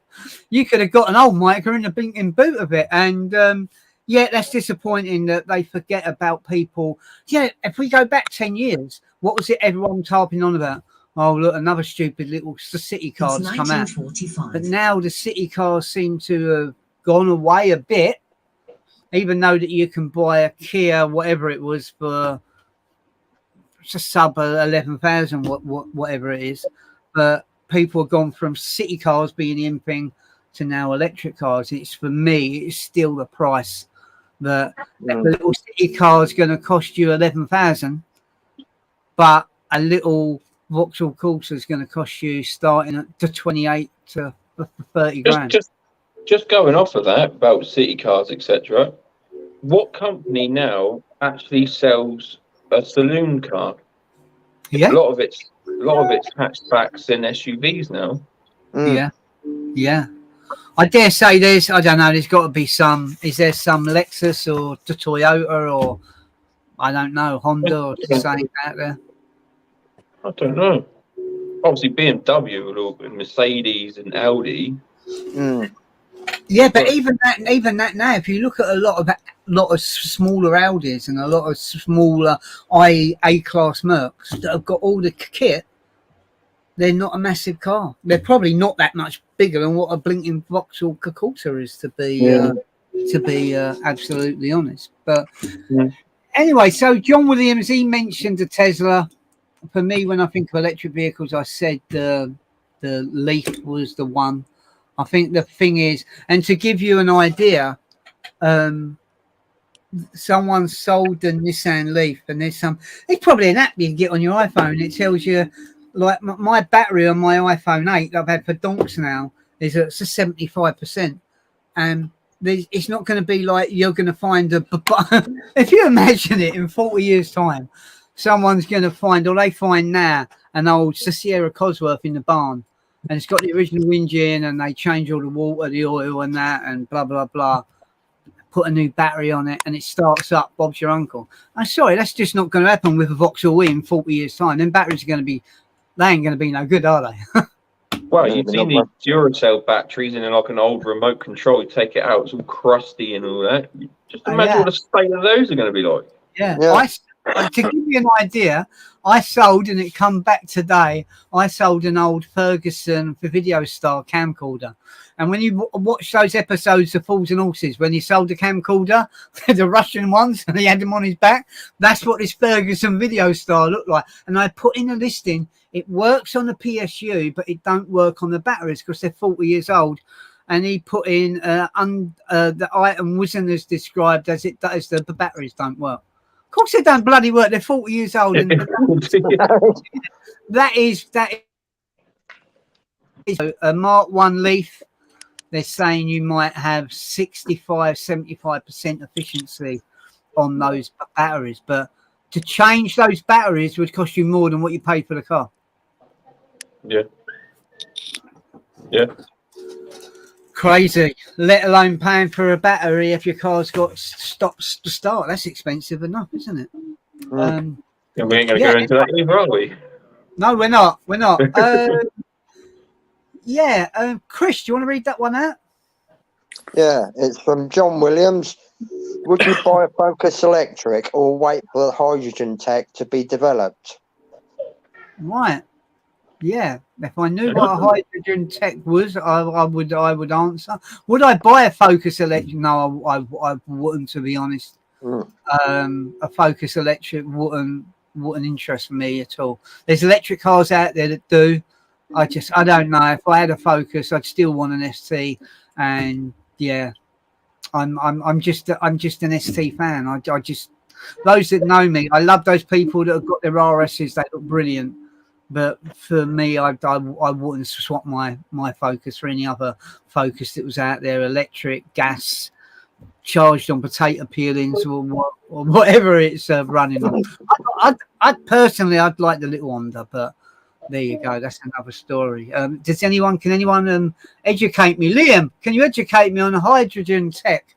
You could have got an old Micra in the blinking boot of it. And yeah, that's disappointing that they forget about people. Yeah, if we go back 10 years, what was it everyone was harping on about? Oh, look, another stupid little city car that's come out. But now the city cars seem to have gone away a bit, even though that you can buy a Kia, whatever it was, for just sub 11,000, whatever it is. But people have gone from city cars being the in thing to now electric cars. It's, for me, it's still the price that the little city car is going to cost you 11,000, but a little Vauxhall Corsa is going to cost you starting at the 28 to 30 grand. Just going off of that about city cars, etc. What company now actually sells a saloon car? Yeah, a lot of it's hatchbacks and SUVs now. Yeah. I dare say there's got to be some. Is there some Lexus or the Toyota or I don't know, Honda or something out there? I don't know. Obviously BMW and Mercedes and Audi. Yeah, but even that now, if you look at a lot of smaller Audis and a lot of smaller A-class Mercs that have got all the kit, they're not a massive car. They're probably not that much bigger than what a blinking Vauxhall Corsa is to be. to be absolutely honest. But Mm. anyway, so John Williams, he mentioned the Tesla. For me, when I think of electric vehicles, I said the Leaf was the one. I think the thing is, and to give you an idea, someone sold the Nissan Leaf, and there's probably an app you can get on your iPhone. It tells you, like, my battery on my iPhone 8 that I've had for donks now is at 75%, and it's not going to be like you're going to find a if you imagine it in 40 years time, someone's going to find, or they find now, an old Sierra Cosworth in the barn, and it's got the original engine, and they change all the water, the oil, and that, and blah blah blah, put a new battery on it, and it starts up. Bob's your uncle. I'm sorry, that's just not going to happen with a Vauxhall E in 40 years time. Then batteries are going to be, they ain't going to be no good, are they? Well, Yeah, you've seen the Duracell batteries in like an old remote control. You take it out, it's all crusty and all that. Just imagine what the state of those are going to be like. Yeah. Yeah. To give you an idea, I sold, and it come back today, I sold an old Ferguson for Video Star camcorder. And when you watch those episodes of Fools and Horses, when he sold the camcorder, the Russian ones, and he had them on his back, that's what this Ferguson Video Star looked like. And I put in a listing, it works on the PSU, but it don't work on the batteries because they're 40 years old. And he put in the item wasn't as described as it does, the batteries don't work. Of course they don't bloody work, they're 40 years old. And that is a Mark 1 Leaf. They're saying you might have 65-75% efficiency on those batteries, but to change those batteries would cost you more than what you paid for the car. Yeah. Crazy, let alone paying for a battery if your car's got stops to start. That's expensive enough, isn't it? Mm. And we ain't going to go into that either, are we? No, we're not. Chris, do you want to read that one out? Yeah, it's from John Williams. Would you buy a Focus Electric or wait for the hydrogen tech to be developed? Right. Yeah. If I knew what a hydrogen tech was, I would answer. Would I buy a Focus Electric? No, I wouldn't, to be honest. Mm. A Focus Electric wouldn't interest me at all. There's electric cars out there that do. I don't know. If I had a Focus, I'd still want an ST. And yeah, I'm just an ST fan. I just, those that know me, I love those people that have got their RSs. They look brilliant. But for me, I wouldn't swap my Focus for any other Focus that was out there, electric, gas, charged on potato peelings or whatever it's running on. I'd personally, I'd like the little Honda, but there you go. That's another story. Can anyone educate me? Liam, can you educate me on hydrogen tech?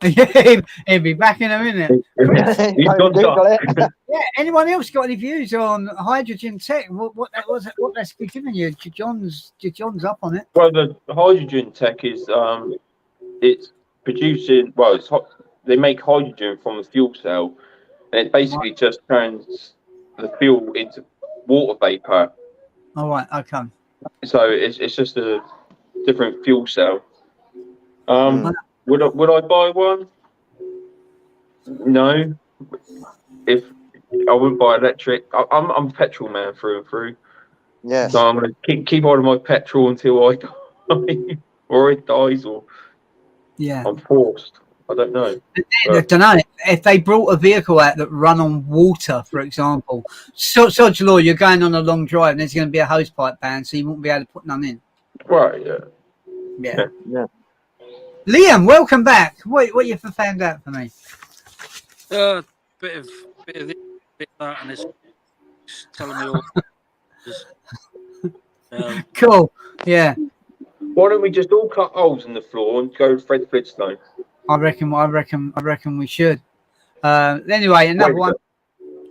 He'll be back in a minute. Yeah. Anyone else got any views on hydrogen tech? What that's giving you? John's up on it. Well, the hydrogen tech is it's producing. Well, they make hydrogen from the fuel cell, and it basically just turns the fuel into water vapor. All right. Okay. So it's just a different fuel cell. Would I buy one? No. If I wouldn't buy electric, I'm a petrol man through and through. Yeah. So I'm going to keep hold of my petrol until I die, or it dies, or I'm forced. I don't know. I don't know. If they brought a vehicle out that run on water, for example, Sod's Law, you're going on a long drive and there's going to be a hosepipe ban, so you won't be able to put none in. Right, Yeah. Yeah. Liam, welcome back. What you found out for me? Bit of this, bit of that, and it's telling me all. Cool. Yeah. Why don't we just all cut holes in the floor and go Fred Flintstone? I reckon we should. Anyway, another one.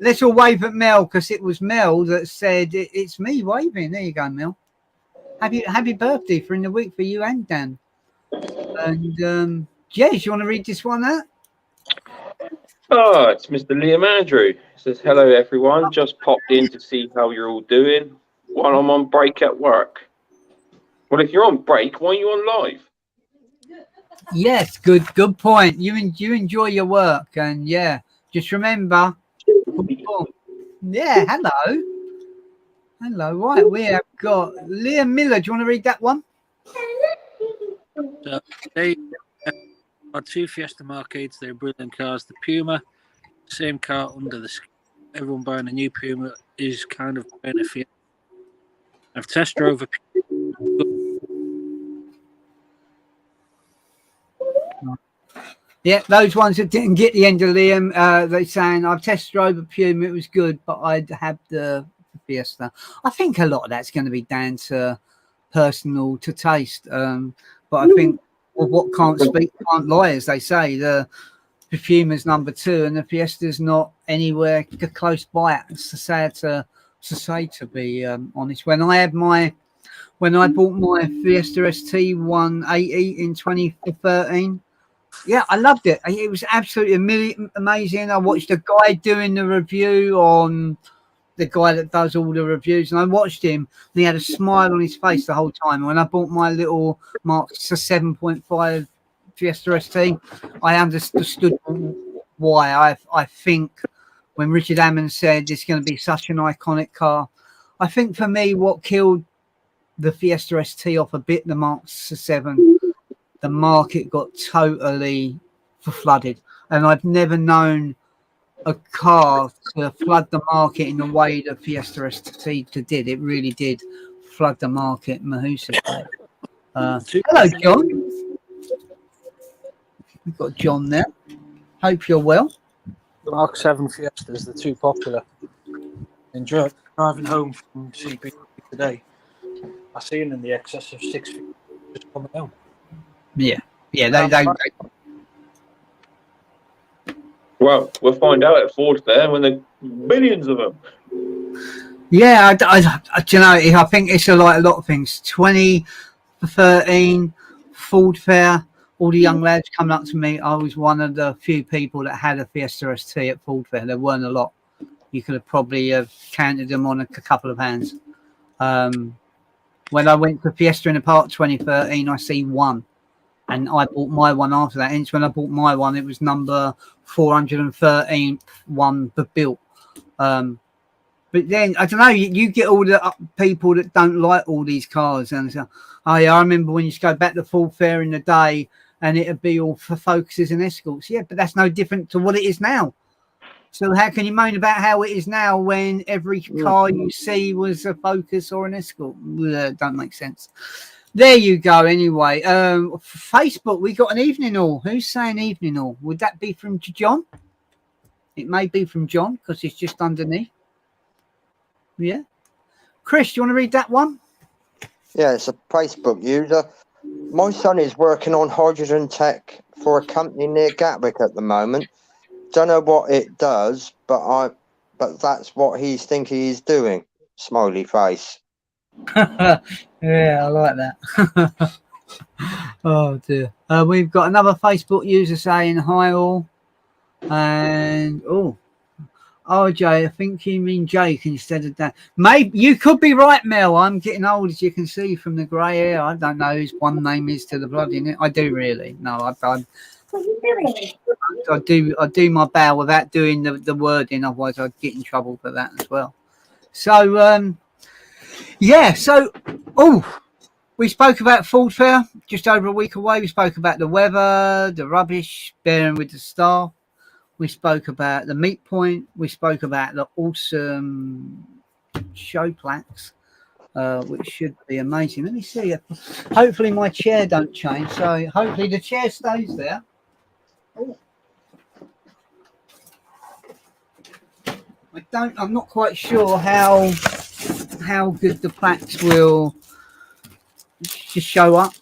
Let's all wave at Mel, because it was Mel that said it's me waving. There you go, Mel. Happy birthday for in the week for you and Dan. And Jez, you want to read this one out? Oh, it's Mr. Liam Andrew. It says, hello, everyone. Just popped in to see how you're all doing while I'm on break at work. Well, if you're on break, why are you on live? Yes, good point. You enjoy your work, and yeah, just remember. Yeah, hello. Right, we have got Liam Miller. Do you want to read that one? So they are two Fiesta Markades. They're brilliant cars. The Puma, same car under the skin. Everyone buying a new Puma is kind of buying a Fiesta. I've test drove a Yeah, those ones that didn't get the end of Liam, they saying I've test drove a Puma, it was good, but I'd have the Fiesta. I think a lot of that's going to be down to personal to taste. But I think what can't speak can't lie, as they say. The Puma's number 2, and the Fiesta's not anywhere close by it. It's sad to say, to be honest. When I bought my Fiesta ST 180 in 2013. Yeah, I loved it. It was absolutely amazing. I watched a guy doing the review on the guy that does all the reviews, and I watched him, and he had a smile on his face the whole time. And when I bought my little Mark 7.5 Fiesta ST, I understood why. I think when Richard Hammond said it's going to be such an iconic car, I think for me, what killed the Fiesta ST off a bit, the Mark 7, the market got totally flooded, and I've never known a car to flood the market in the way the Fiesta ST did. It really did flood the market. Mahusa. Hello, John. We've got John there. Hope you're well. Mark 7 Fiestas, the two popular. Enjoy driving home from CP today. I seen in the excess of 6 feet just coming home. Yeah. They Well, we'll find out at Ford Fair when there's millions of them. Yeah, I do you know, I think it's like a lot of things. 2013 Ford Fair, all the young lads coming up to me. I was one of the few people that had a Fiesta ST at Ford Fair. There weren't a lot. You could have probably counted them on a couple of hands. When I went to Fiesta in the Park 2013, I see one. And I bought my one after that. Hence, when I bought my one, it was number 413, one built. But then, I don't know, you get all the people that don't like all these cars. And so, oh yeah, I remember when you used to go back to Ford Fair in the day and it'd be all for Focuses and Escorts. Yeah, but that's no different to what it is now. So how can you moan about how it is now when every car you see was a Focus or an Escort? Don't make sense. There you go. Anyway, Facebook, we got an evening all. Who's saying evening all? Would that be from John? It may be from John because it's just underneath. Yeah. Chris, do you want to read that one? Yeah, it's a Facebook user. My son is working on hydrogen tech for a company near Gatwick at the moment. Don't know what it does, but that's what he's thinking he's doing. Smiley face. Yeah, I like that. Oh dear. We've got another Facebook user saying hi all, and RJ, I think you mean Jake instead of Dan. Maybe you could be right, Mel. I'm getting old, as you can see from the grey hair. I don't know whose one name is to the blood in it. I do really. No, I do my bow without doing the wording, otherwise I'd get in trouble for that as well. So yeah, so we spoke about Ford Fair just over a week away. We spoke about the weather, the rubbish, bearing with the staff. We spoke about the meet point. We spoke about the awesome show plaques, which should be amazing. Let me see. Hopefully my chair don't change. So hopefully the chair stays there. I'm not quite sure how good the plaques will just show up.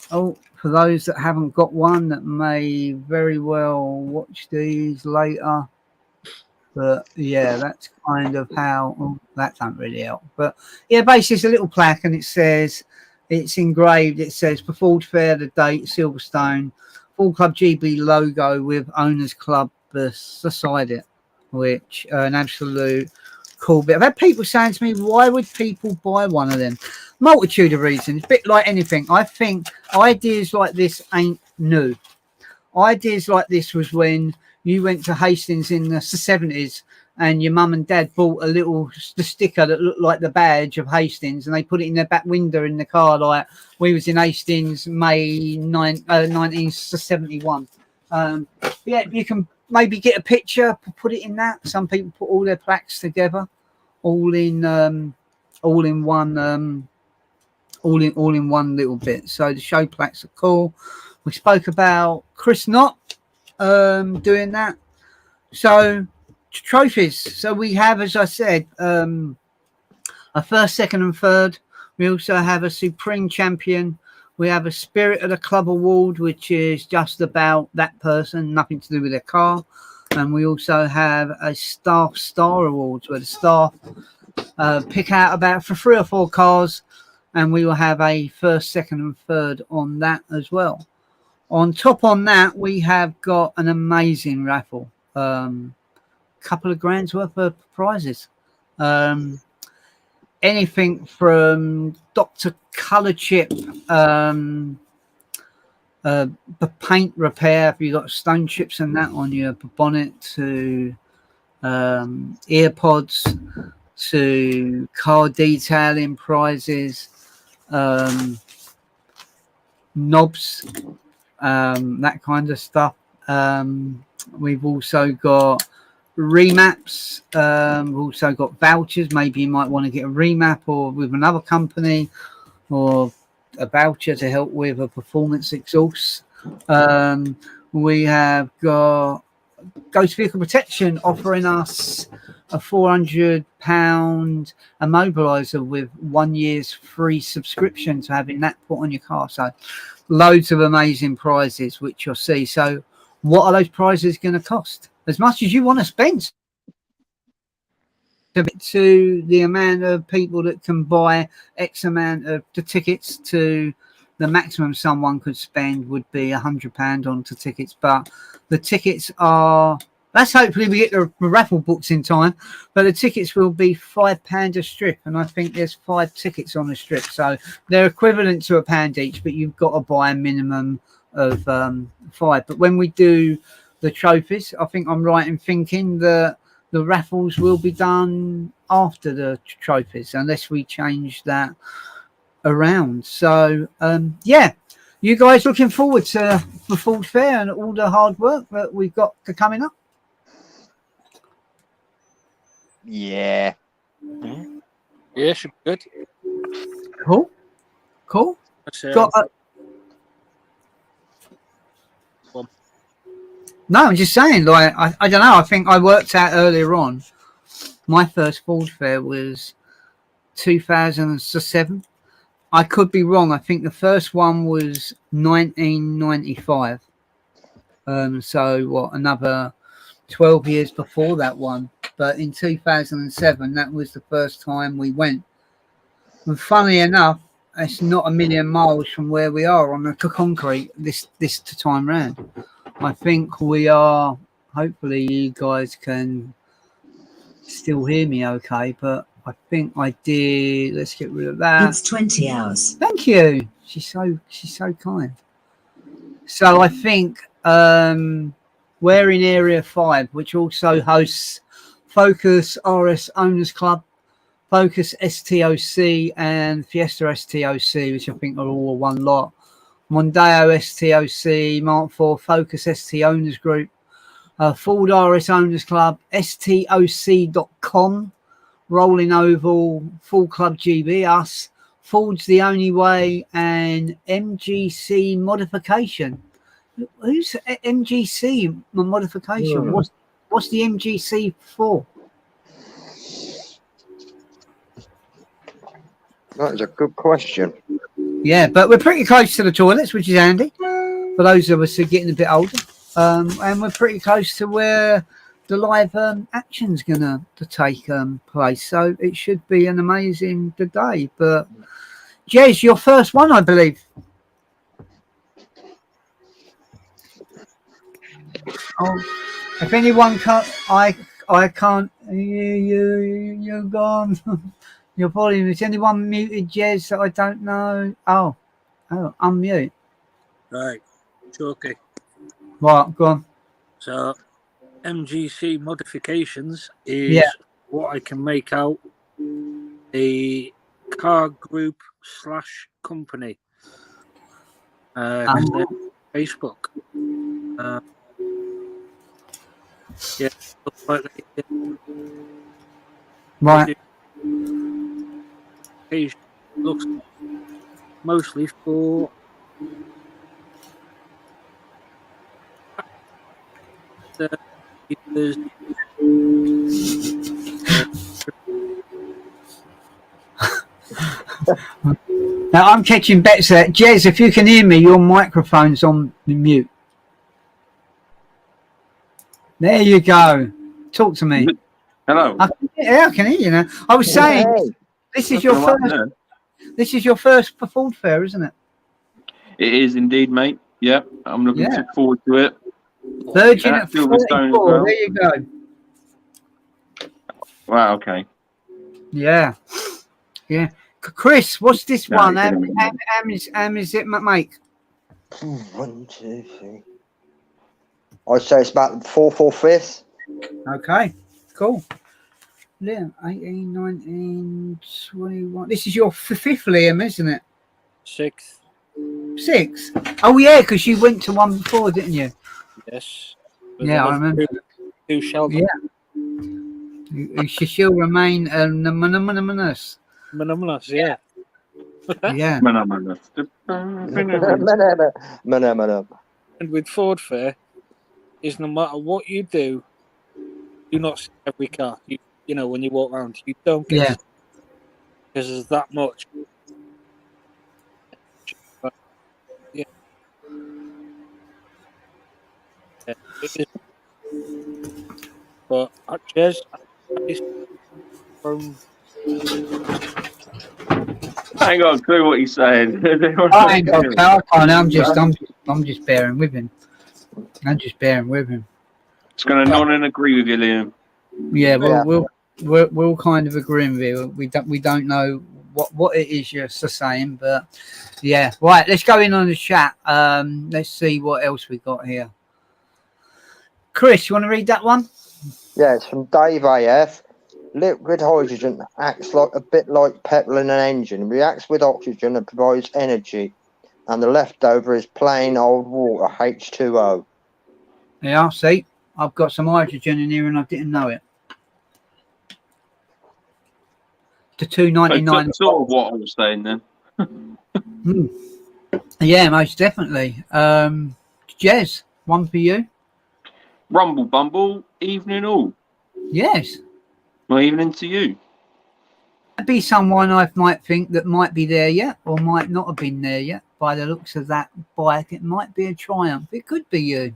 For those that haven't got one, that may very well watch these later. But yeah, that's kind of how that don't really help. But yeah, basically it's a little plaque and it says, it's engraved, it says for Ford Fair, the date, Silverstone, Ford Club GB logo with Owners Club beside it, which an absolute cool bit. I've had people saying to me, why would people buy one of them? Multitude of reasons. A bit like anything. I think ideas like this ain't new. Ideas like this was when you went to Hastings in the 70s and your mum and dad bought the sticker that looked like the badge of Hastings, and they put it in their back window in the car. Like, we was in Hastings May 1971. Yeah, you can maybe get a picture, put it in that. Some people put all their plaques together, all in one little bit. So the show plaques are cool. We spoke about Chris Knott doing that. So trophies. So we have, as I said, a first, second, and third. We also have a Supreme Champion. We have a Spirit of the Club Award, which is just about that person, nothing to do with their car. And we also have a Staff Star Awards, where the staff pick out about for 3 or 4 cars, and we will have a first, second, and third on that as well. On top on that, we have got an amazing raffle. Couple of grand's worth of prizes. Anything from Dr. Colour Chip, the paint repair, if you've got stone chips and that on your bonnet, to earpods, to car detailing prizes, knobs, that kind of stuff. We've also got remaps. We've also got vouchers. Maybe you might want to get a remap or with another company, or a voucher to help with a performance exhaust. We have got Ghost Vehicle Protection offering us a £400 immobiliser with 1 year's free subscription to having that put on your car. So loads of amazing prizes, which you'll see. So what are those prizes going to cost? As much as you want to spend, to the amount of people that can buy X amount of the tickets, to the maximum someone could spend would be £100 on the tickets. But the tickets are, let's hopefully we get the raffle books in time, but the tickets will be £5 a strip, and I think there's 5 tickets on the strip, so they're equivalent to £1 each, but you've got to buy a minimum of 5. But when we do the trophies, I think I'm right in thinking that the raffles will be done after the trophies, unless we change that around. So yeah, you guys looking forward to the Ford Fair and all the hard work that we've got coming up? Yeah. Yeah, should be good. Cool. That's, Got no, I'm just saying, like, I don't know. I think I worked out earlier on, my first Ford Fair was 2007. I could be wrong. I think the first one was 1995. So what, another 12 years before that one. But in 2007, that was the first time we went. And funnily enough, it's not a million miles from where we are on the concrete this time round. I think we are, hopefully you guys can still hear me okay, but I think I did. Let's get rid of that. It's 20 hours. Thank you. She's so kind. So I think we're in Area 5, which also hosts Focus RS Owners Club, Focus STOC, and Fiesta STOC, which I think are all one lot. Mondeo STOC, Mark IV Focus ST Owners Group, Ford RS Owners Club, STOC.com, Rolling Oval, Full Club GB, us, Ford's The Only Way, and MGC Modification. Who's MGC Modification? Yeah. What's the MGC for? That's a good question. Yeah, but we're pretty close to the toilets, which is handy for those of us who are getting a bit older. And we're pretty close to where the live action's going to take place. So it should be an amazing day. But, Jez, your first one, I believe. Oh, if anyone can't, I can't You're gone. Your volume. Is anyone muted, Jez, that I don't know? Oh, unmute. Right. Okay. Right, go on. So MGC modifications is Yeah. what I can make out a car group / company. 'Cause they're Facebook. Yeah. Looks like Right. page looks mostly for the users. Now I'm catching bets there. Jez, if you can hear me, your microphone's on mute. There you go. Talk to me. Hello. I can hear you now. I was saying, Hey, this is your first. This is your first Ford Fair, isn't it? It is indeed, mate. Yeah, I'm looking forward to it. Virgin Yeah, at Silverstone as 44. well. There you go. Wow. Okay. Yeah. Chris, what's this No, one? you couldn't Am is it, mate? 1, 2, 3. I'd say it's about 4th or 5th. Okay, cool. Yeah, 18, 19, 21. This is your fifth, Liam, isn't it? 6th. 6? Oh, yeah, because you went to one before, didn't you? Yes. Yeah, I remember. Two Sheldon. Yeah. You shall remain anonymous. Monomalous, yeah. Yeah. Manama. And with Ford Fair, is no matter what you do not see every car. You know, when you walk around, you don't get because there's that much. But, yeah. It is. But Jez, from I ain't got a clue what he's saying. I ain't got a clue. I can't. I'm just bearing with him. Just going to nod and agree with you, Liam. Yeah, we'll kind of agree with you. We don't know what it is you're saying, but yeah. Right, let's go in on the chat. Let's see what else we got here. Chris, you want to read that one? Yeah, it's from Dave AF. Liquid hydrogen acts like a bit like petrol in an engine, reacts with oxygen and provides energy, and the leftover is plain old water, H2O. Yeah, see, I've got some hydrogen in here and I didn't know it. To $2.99. That's sort of what I was saying then. Yeah, most definitely. Jez, one for you. Rumble Bumble, evening all. Yes. Well, evening to you. Be someone I might think that might be there yet or might not have been there yet. By the looks of that bike, it might be a Triumph. It could be you.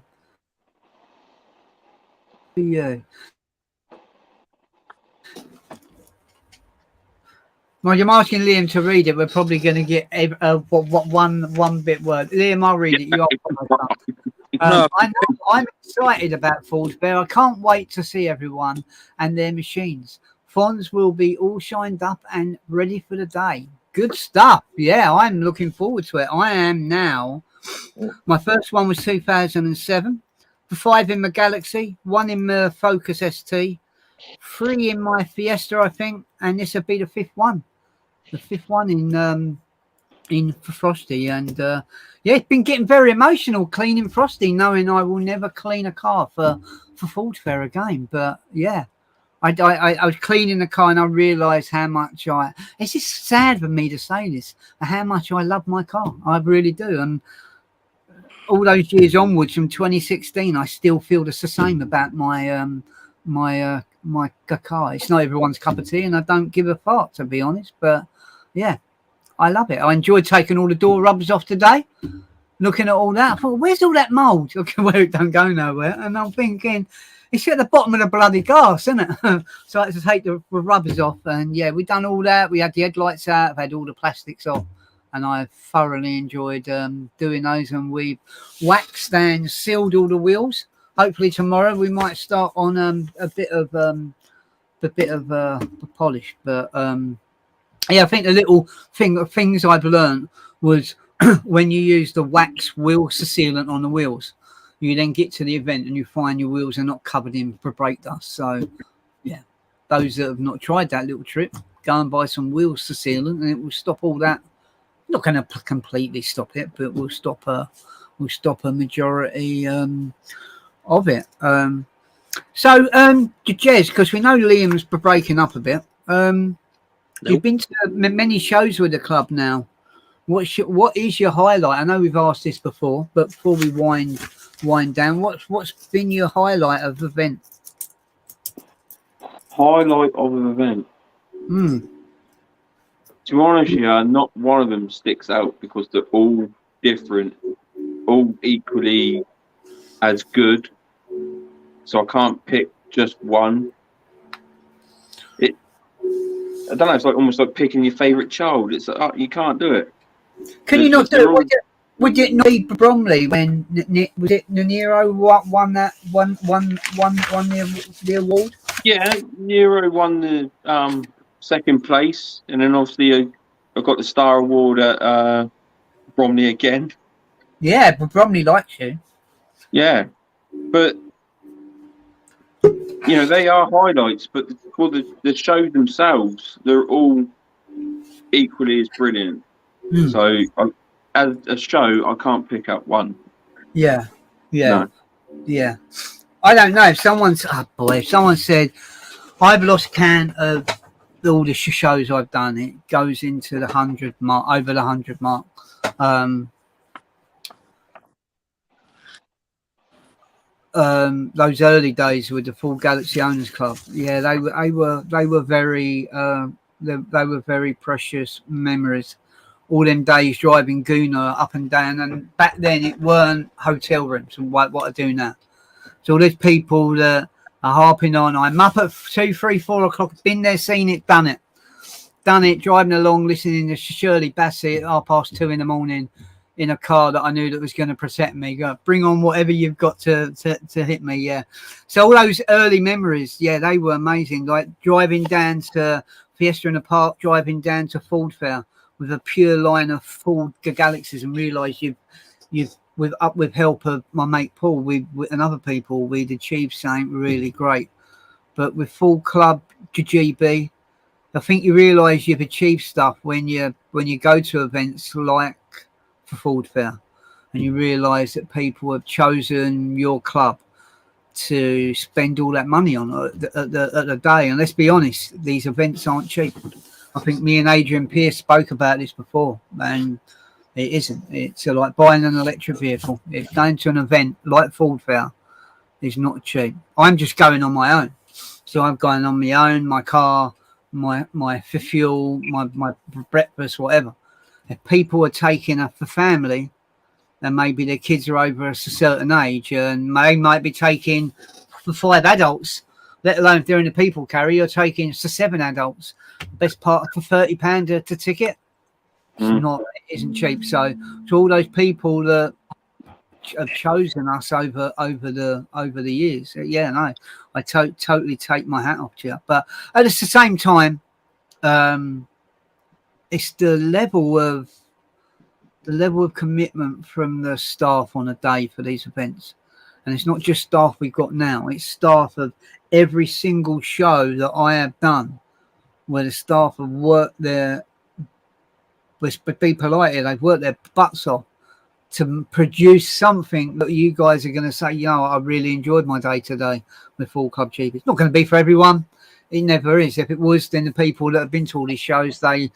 Well, I'm asking Liam to read it. We're probably going to get one bit word. Liam, I'll read it. I know I'm excited about Ford Fair. I can't wait to see everyone and their machines. Fonz will be all shined up and ready for the day. Good stuff. Yeah, I'm looking forward to it. I am now. My first one was 2007. 5 in my Galaxy, 1 in my Focus ST, 3 in my Fiesta, I think, and this will be the 5th one. The 5th one in Frosty, and yeah, it's been getting very emotional cleaning Frosty, knowing I will never clean a car for Ford Fair again. But yeah, I was cleaning the car and I realised how much it's just sad for me to say this, how much I love my car. I really do, and all those years onwards from 2016, I still feel the same about my my car. It's not everyone's cup of tea, and I don't give a fuck, to be honest. But yeah, I love it. I enjoyed taking all the door rubbers off today, looking at all that. I thought, where's all that mould? Where it don't go nowhere. And I'm thinking, it's at the bottom of the bloody glass, isn't it? So I had to take the rubbers off, and yeah, we done all that. We had the headlights out, I've had all the plastics off. And I thoroughly enjoyed doing those. And we waxed and sealed all the wheels. Hopefully tomorrow we might start on a bit of a bit of polish. But yeah, I think the little things I've learned was when you use the wax wheel sealant on the wheels, you then get to the event and you find your wheels are not covered in brake dust. So yeah, those that have not tried that little trick, go and buy some wheel sealant and it will stop all that. Not going to completely stop it, but we'll stop a majority of it. So Jez, because we know Liam's breaking up a bit. You've been to many shows with the club now. What is your highlight? I know we've asked this before, but before we wind down, what's been your highlight of the event? Highlight of an event. To be honest, not one of them sticks out because they're all different, all equally as good. So I can't pick just one. I don't know. It's like almost like picking your favourite child. It's like, you can't do it. Can you not do it? Would it not be Bromley when was it Nero won the award? Yeah, Nero won the second place, and then obviously I got the Star Award at Bromley again. Yeah, but Bromley likes you. Yeah, but they are highlights. But for the show themselves, they're all equally as brilliant. So as a show, I can't pick up one. Yeah. No. Yeah. I don't know if someone said I've lost count of all the shows I've done. It goes into the 100 mark, over the 100 mark. Those early days with the Full Galaxy Owners Club, yeah, they were very precious memories. All them days driving Guna up and down, and back then it weren't hotel rooms and what I do now. So all these people that are harping on, I'm up at 2, 3, 4 o'clock, been there, seen it, done it, driving along, listening to Shirley Bassey at 2:30 in the morning in a car that I knew that was going to protect me. Go, bring on whatever you've got to hit me. Yeah. So all those early memories, yeah, they were amazing. Like driving down to Fiesta in the Park, driving down to Ford Fair with a pure line of Ford Galaxies, and realise you've with help of my mate Paul, and other people, we'd achieved something really great. But with Full Club GB, I think you realise you've achieved stuff when you go to events like for Ford Fair, and you realise that people have chosen your club to spend all that money on at the day. And let's be honest, these events aren't cheap. I think me and Adrian Pierce spoke about this before, and it isn't. It's like buying an electric vehicle. It's going to an event like Ford Fair is not cheap. I'm just going on my own. So I'm going on my own, my car, my fuel, my breakfast, whatever. If people are taking a for family, and maybe their kids are over a certain age, and they might be taking for 5 adults, let alone if they're in a people carrier, you're taking for 7 adults. Best part for £30 to ticket. It isn't cheap. So to all those people that have chosen us over the years, yeah, no, I totally take my hat off to you. But at the same time, it's the level of commitment from the staff on a day for these events, and it's not just staff we've got now. It's staff of every single show that I have done, where the staff have worked their, let's be polite here, they've worked their butts off to produce something that you guys are going to say, I really enjoyed my day today with Full Club GB. It's not going to be for everyone. It never is. If it was, then the people that have been to all these shows, they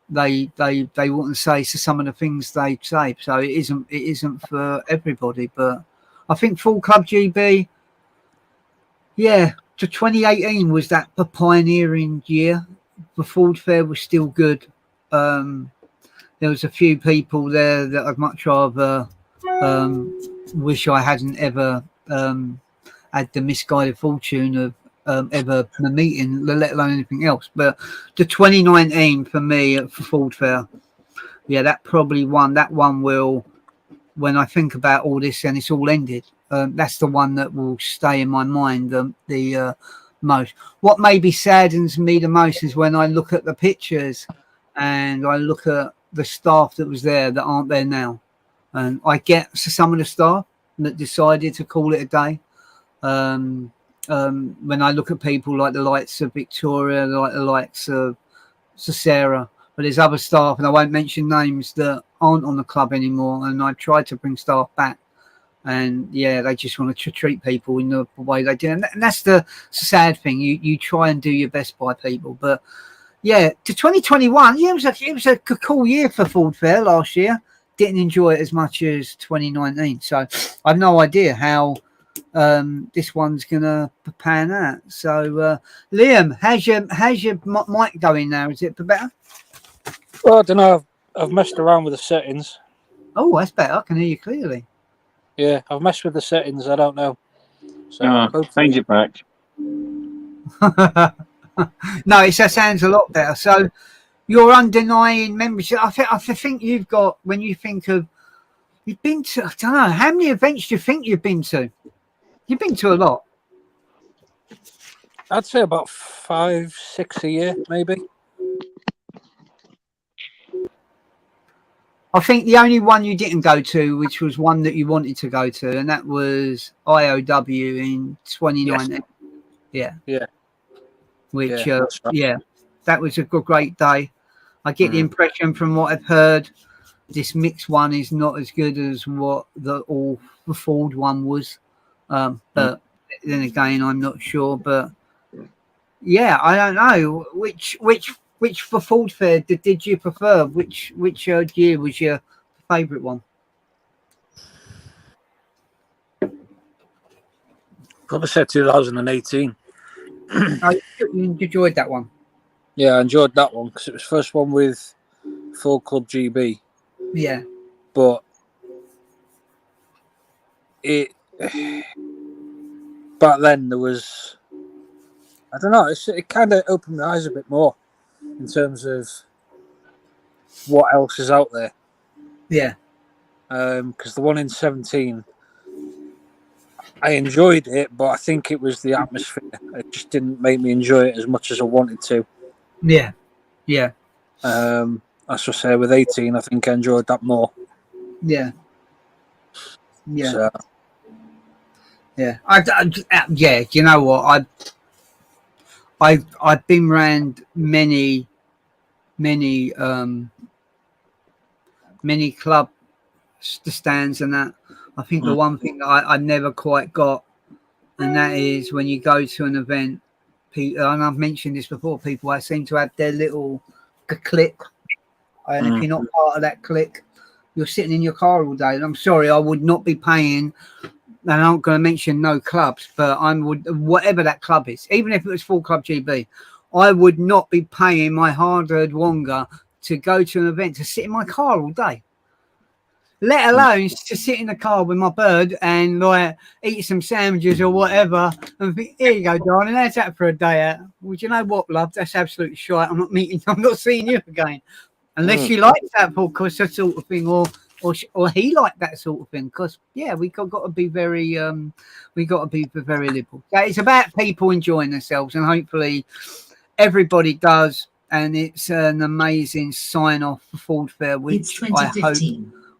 wouldn't say some of the things they say. So it isn't for everybody. But I think Full Club GB, yeah, to 2018 was that the pioneering year. The Ford Fair was still good. There was a few people there that I'd much rather wish I hadn't ever had the misguided fortune of ever meeting, let alone anything else. But the 2019 for me at Ford Fair, yeah, that probably one. That one will, when I think about all this and it's all ended, that's the one that will stay in my mind. The most. What maybe saddens me the most is when I look at the pictures and I look at the staff that was there that aren't there now. And I get some of the staff that decided to call it a day. When I look at people like the likes of Victoria, like the likes of Sarah, but there's other staff, and I won't mention names, that aren't on the club anymore. And I've tried to bring staff back, and yeah, they just want to treat people in the way they do, and that's the sad thing. You try and do your best by people, but yeah, to 2021, yeah, it was a cool year for Ford Fair last year. Didn't enjoy it as much as 2019, so I've no idea how this one's gonna pan out. So Liam, how's your mic going now? Is it better? Well, I don't know. I've messed around with the settings. Oh, that's better. I can hear you clearly. Yeah, I've messed with the settings. I don't know. So change it back. No, it sounds a lot better. So your undenying membership. I think you've got, when you think of, you've been to, I don't know, how many events do you think you've been to? You've been to a lot. I'd say about 5, 6 a year, maybe. I think the only one you didn't go to, which was one that you wanted to go to, and that was IOW in 2019. Yes. Yeah. Which, Yeah, that's right. yeah, that was a great day. I get the impression from what I've heard, this mixed one is not as good as what the Ford one was. But then again, I'm not sure. But yeah, I don't know which for Ford Fair did you prefer? Which year was your favourite one? Probably say 2018. You enjoyed that one? Yeah, I enjoyed that one because it was the first one with Full Club GB. Yeah. But back then there was, I don't know, it kind of opened my eyes a bit more in terms of what else is out there. Yeah. Because the one in 17, I enjoyed it, but I think it was the atmosphere. It just didn't make me enjoy it as much as I wanted to. Yeah. Yeah. That's what I say, with 18, I think I enjoyed that more. Yeah. Yeah. So, yeah. Yeah. You know what? I've been around many club stands and that. I think the one thing that I never quite got, and that is when you go to an event, and I've mentioned this before, people seem to have their little clique, and if you're not part of that clique, you're sitting in your car all day. And I'm sorry, I would not be paying, and I'm not going to mention no clubs, but I would, whatever that club is, even if it was Full Club GB, I would not be paying my hard-earned wonga to go to an event to sit in my car all day. Let alone to sit in the car with my bird and like eat some sandwiches or whatever and think, here you go, darling, how's that for a day out? Well, do you know what, love? That's absolutely shite. I'm not seeing you again. Unless you like that podcast, that sort of thing, or he liked that sort of thing. Because yeah, we got to be very liberal. So it's about people enjoying themselves, and hopefully everybody does. And it's an amazing sign off for Ford Fair, which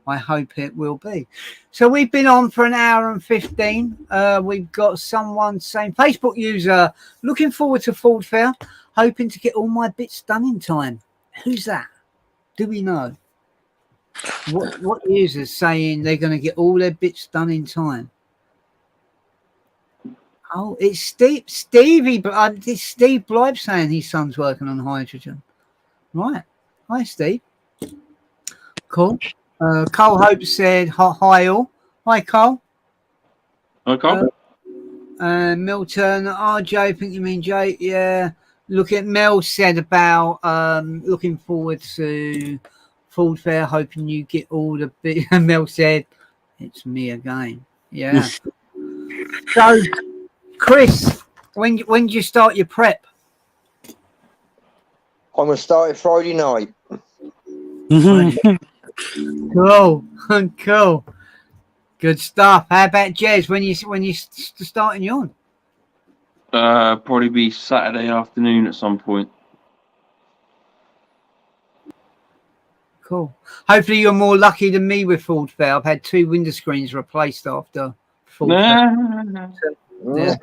I hope it will be. So we've been on for an hour and 15. We've got someone saying, Facebook user, looking forward to Ford Fair, hoping to get all my bits done in time. Who's that? Do we know? What users saying they're going to get all their bits done in time? Oh, it's Stevie. It's Steve Blythe saying his son's working on hydrogen. Right. Hi, Steve. Cool. Cole Hope said hi all. Hi, Cole. Hi, Cole. Milton, RJ, I think you mean Jay. Yeah. Look at Mel said about looking forward to Ford Fair, hoping you get all the bit. Mel said, it's me again. Yeah. So, Chris, when do you start your prep? I'm going to start it Friday night. Cool. Cool. Good stuff. How about Jez? When you starting you on? Probably be Saturday afternoon at some point. Cool. Hopefully you're more lucky than me with Ford Fair. I've had 2 window screens replaced after Ford Fair. Yeah.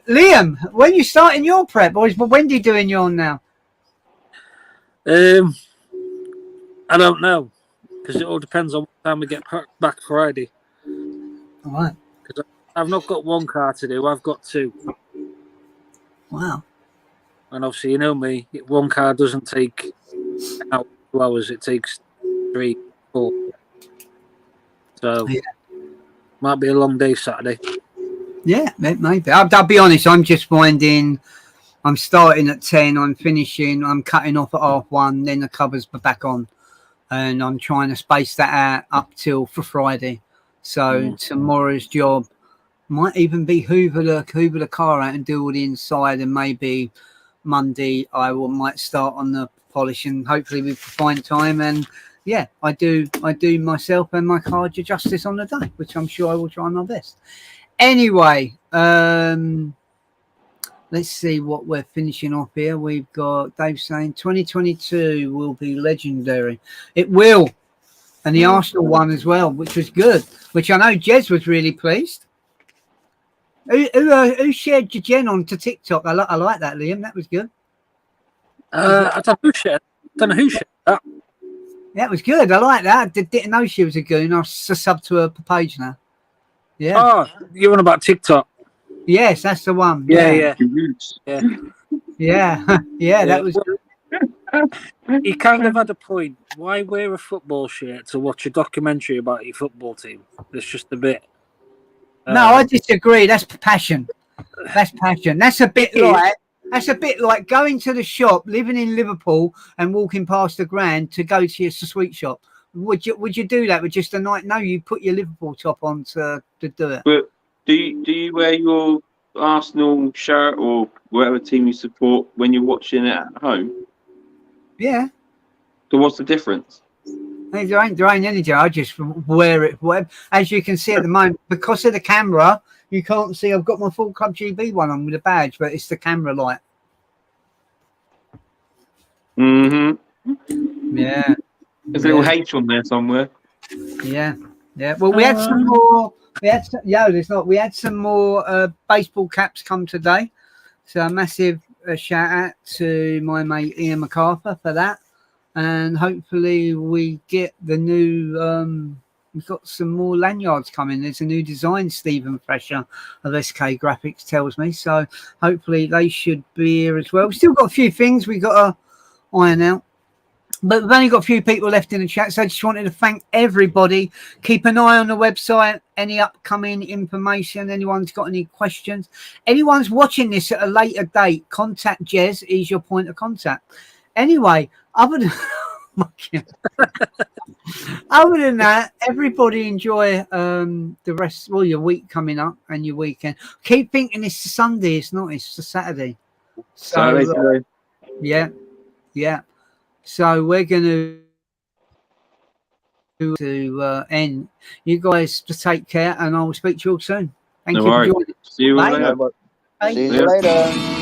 Liam, when you starting your prep, or is Wendy doing yours now? I don't know, because it all depends on what time we get back Friday. All right. Because I've not got 1 car to do, I've got 2. Wow. And obviously, you know me, 1 car doesn't take an hour, 2 hours, it takes 3, 4. So, Yeah. might be a long day Saturday. Yeah, maybe. I'll be honest, I'm just finding I'm starting at 10, I'm finishing, I'm cutting off at 1:30, then the covers are back on. And I'm trying to space that out up till for Friday. So tomorrow's job might even be hoover the car out and do all the inside, and maybe Monday might start on the polish, and hopefully we find time. And yeah, I do myself and my car justice on the day, which I'm sure I will try my best. Anyway, let's see what we're finishing off here. We've got Dave saying 2022 will be legendary. It will. And the Arsenal one as well, which was good, which I know Jez was really pleased. Who shared your gen onto TikTok? I like that, Liam. That was good. I don't know who shared that. Yeah, it was good. I like that. I didn't know she was a goon. I sub to her page now. Yeah. Oh, you're on about TikTok. Yes, that's the one. Yeah. That was good. He kind of had a point. Why wear a football shirt to watch a documentary about your football team? It's just a bit. No, I disagree. That's passion. That's passion. That's a bit like going to the shop, living in Liverpool, and walking past the Grand to go to your sweet shop. Would you do that with just a night? No, you put your Liverpool top on to do it. But do you wear your Arsenal shirt or whatever team you support when you're watching it at home? Yeah. So what's the difference? There ain't any. I just wear it. As you can see at the moment, because of the camera, you can't see. I've got my full Club GB one on with a badge, but it's the camera light. Yeah. There's a little H on there somewhere. Yeah. Well, we had some more. We had some more baseball caps come today. So a massive shout out to my mate Ian MacArthur for that. And hopefully we get the new, we've got some more lanyards coming. There's a new design, Stephen Fresher of SK Graphics tells me. So hopefully they should be here as well. We've still got a few things we've got to iron out. But we've only got a few people left in the chat, so I just wanted to thank everybody. Keep an eye on the website, any upcoming information, anyone's got any questions. Anyone's watching this at a later date, contact Jez, he's your point of contact. Anyway, other than that, everybody enjoy the rest, well, your week coming up and your weekend. Keep thinking it's Sunday, it's not, it's a Saturday. So, yeah. So we're going to end. You guys to take care, and I will speak to you all soon. Thank you for joining. See you Bye. later. See you later.